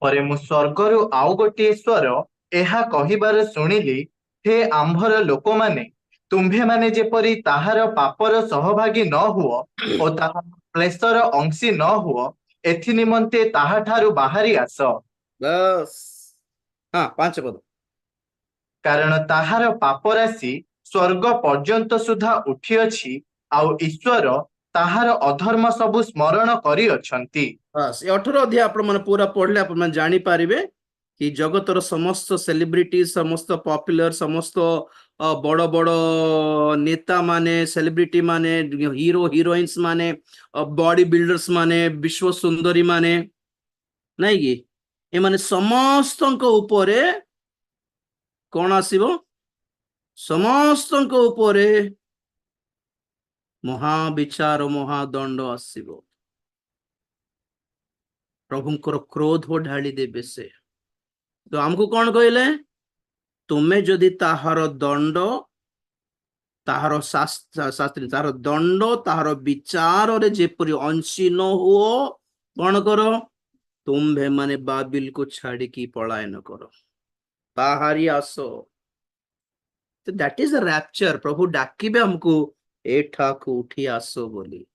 S2: ପରେ ମୁଁ ସ୍ୱର୍ଗରୁ ଆଉ ଗୋଟିଏ ସ୍ୱର ଏହା କହିବାର ଶୁଣିଲି, ହେ ଆମ୍ଭର ଲୋକମାନେ, ତୁମ୍ଭେମାନେ ଯେପରି ତାହାର ପାପର ସହଭାଗୀ ନ ହୁଅ ଓ ତାହାର କ୍ଲେଶର ଅଂଶୀ ନ ହୁଅ, ଏଥି ନିମନ୍ତେ ତାହାଠାରୁ ବାହାରି ଆସ।
S1: बस हाँ 5 पद।
S2: କାରଣ ତାହାର ପାପ ରାଶି ସ୍ୱର୍ଗ ପର୍ଯ୍ୟନ୍ତ ସୁଦ୍ଧା ଉଠିଅଛି, ଆଉ ଈଶ୍ୱର ତାହାର ଅଧର୍ମ ସବୁ ସ୍ମରଣ କରିଅଛନ୍ତି।
S1: बस ये 18 अध्याय आपण माने पूरा पढ़ले आपण माने जानि पारिबे कि जगतर समस्त सेलिब्रिटी, समस्त पॉपुलर, समस्त बड़ बड़ नेता माने, सेलिब्रिटी माने, हीरो हीरोइन्स माने, बॉडी बिल्डर्स माने, विश्व सुंदरी माने, नहीं कि ए माने समस्तଙ୍କ उपरे कोन आसीबो? समस्तଙ୍କ उपरे महाविचार महादंड आसीबो। प्रभुंकर क्रोध ढाली देबे से। तो हमको कौन कहले? तुम्हें जदि ताहार दंड, ताहार शास्त्री ताहार दंड, ताहार विचार रे जेपरि अंशी न हुओ, कौन करो? तुम्भे माने बाबिल को छाड़ी की पलायन करो, बाहरी आसो। तो दैट इज अ रैप्चर। प्रभु डाकिबे हमको एठाकू उठी आसो बोली,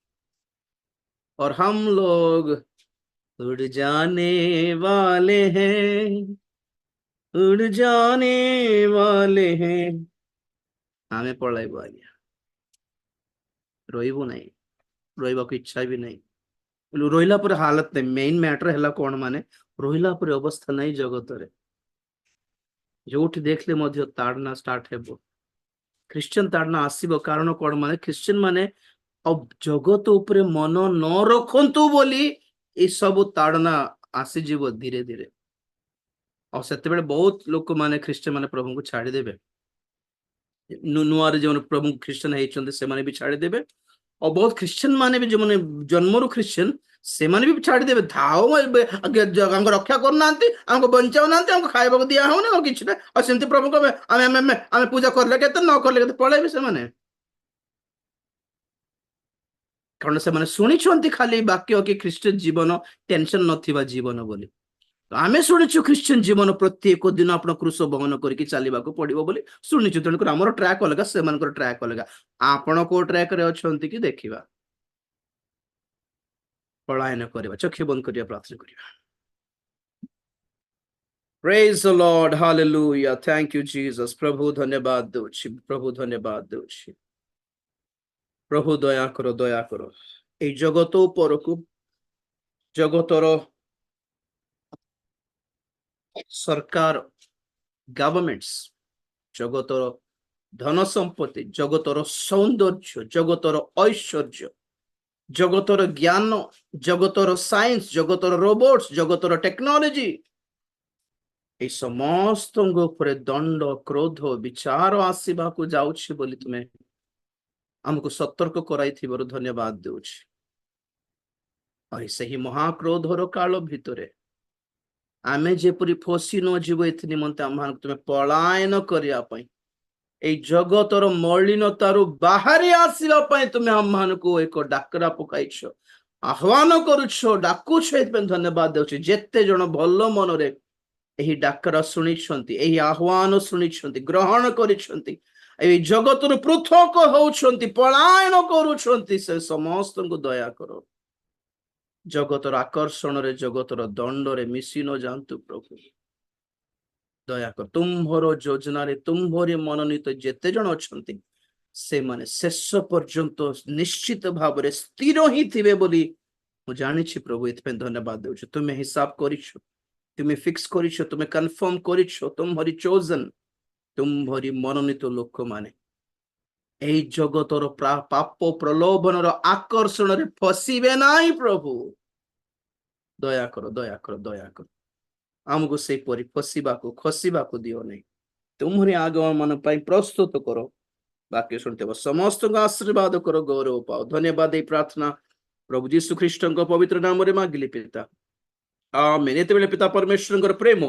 S1: और हम लोग उड़ जाने वाले हैं, उड़ जाने वाले हैं। आमे पळाइबो आज्ञा, रोइबो नहीं, रोइबा को इच्छा भी नहीं। रोइला पर हालत नहीं। मेन मैटर हैला कोन माने रोइला पर अवस्था नहीं जगत रे। जोठी देखले मध्य ताड़ना स्टार्ट हेबो। क्रिश्चियन ताड़ना आसीबो, कारण कोन माने क्रिश्चियन माने अब जगत उपरे मन न रखंतु बोली ए सब ताड़ना आसी जीव धीरे धीरे। और सेते बेले बहुत लोक माने क्रिश्चियन माने प्रभु को छाड़ी देबे। नुआ रे जो प्रभु क्रिश्चियन हेचंते से माने भी छाड़ी देबे, और बहुत क्रिश्चियन माने भी जो माने जन्मरु क्रिश्चियन से माने भी छाड़ी देबे। थाओ हमको रक्षा करनांती, हमको बंचाओ नांती, हमको खाइबा को दिया हो ना और किछ ना, और सेमति प्रभु को आमे पूजा करले केते न करले केते पळेबे से माने। कारण से माने सुनिछंती खाली वाक्य कि क्रिश्चियन जीवन टेंशन नथिबा जीवन बोली। तो आमे सुनिछु क्रिश्चियन जीवन प्रत्येक दिन आपण क्रूस बहन करके चलीबा को पड़िबो बोली सुनिछु। तेणु कर हमर ट्रैक अलगा, से मानकर ट्रैक अलगा। आपण को ट्रैक रे अछंती कि देखिबा, पलायन करबा, चक्षु बंद करिया प्रार्थना करिया। Praise the Lord, hallelujah, thank you Jesus. प्रभु धन्यवाद दउछि, प्रभु धन्यवाद दउछि। प्रभु दया करो, दया करो। ए जगत उपरकू, जगतर सरकार, गवर्नमेंट्स, जगतर धन संपत्ति, जगतर सौंदर्य, जगतर ऐश्वर्य, जगतर ज्ञान, जगतर साइंस, जगतर रोबोट्स, जगतर टेक्नोलॉजी, ए समस्त उपरे दंड, क्रोध, विचार आसीबा को जाउछि बोली तुमे हमको सतर्क कराई थिबारु धन्यवाद देउछि। और सही महाक्रोधर काल भितरे आमे जेपरि फसी न जीव एथि निमंते आम तुमे पलायन करिया पई, ए जगतर मलिनतारु बाहरी आसीबा पई तुमे हमको एक डाकरा पकाइछ, आह्वान करूछ, डाकुछ। एथि धन्यवाद देउछि। जेते जण भल मनरे एही डाकरा सुनिछंती, एही आह्वान सुनिछंती, ग्रहण करिछंती, ए जगतर पृथक होउछंती, पलायन करूछंती, से समस्त को दया करो। जगतर आकर्षण रे, जगतर दंड रे मिसी न जानतु प्रभु, दया कर। तुम्भर योजना रे, तुम्भरे मनोनीत जेते जण अछंती से माने शेष पर्यंत निश्चित भाव रे स्थिर ही थिबे बोली मु जानिछि प्रभु। एथि धन्यवाद देउछि। तुमे हिसाब करिछो, तुमे फिक्स करिछो, तुमे कन्फर्म करिछो, तुम्हारी चोजन, तुम्हारी मनोनीत लोक माने एही जगतर पाप प्रलोभन आकर्षण रे फसिबे नाही प्रभु। ଦୟା କର, ଦୟା କର, ଦୟା କର। ଆମକୁ ସେହିପରି ଫସିବାକୁ ଖସିବାକୁ ଦିଅ ନାହିଁ। ତୁମରି ଆଗମନ ମାନ ପାଇଁ ପ୍ରସ୍ତୁତ କର। ବାକ୍ୟ ଶୁଣିଥିବ ସମସ୍ତଙ୍କୁ ଆଶୀର୍ବାଦ କର, ଗୌରବ ପାଅ। ଧନ୍ୟବାଦ ଏଇ ପ୍ରାର୍ଥନା ପ୍ରଭୁ ଯୀଶୁ ଖ୍ରୀଷ୍ଟଙ୍କ ପବିତ୍ର ନାମରେ ମାଗିଲି ପିତା, ଆମେନ୍। ଏତେବେଳେ ପିତା ପରମେଶ୍ୱରଙ୍କର ପ୍ରେମ,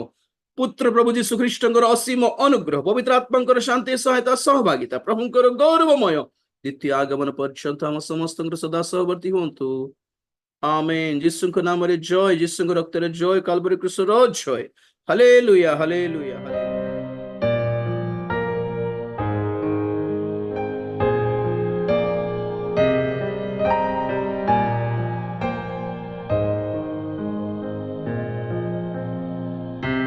S1: ପୁତ୍ର ପ୍ରଭୁ ଯୀଶୁ ଖ୍ରୀଷ୍ଟଙ୍କର ଅସୀମ ଅନୁଗ୍ରହ, ପବିତ୍ର ଆତ୍ମାଙ୍କର ଶାନ୍ତି ସହାୟତା ସହଭାଗିତା, ପ୍ରଭୁଙ୍କର ଗୌରବମୟ ଦ୍ୱିତୀୟ ଆଗମନ ପର୍ଯ୍ୟନ୍ତ ଆମ ସମସ୍ତଙ୍କର ସଦା ସହବର୍ତ୍ତୀ ହୁଅନ୍ତୁ। ଆମେନ୍। ଯୀଶୁଙ୍କ ନାମରେ ଜୟ, ଯୀଶୁଙ୍କ ରକ୍ତରେ ଜୟ, କାଲବରୀ କ୍ରୁଶର ଜୟ। Hallelujah, hallelujah, hallelujah.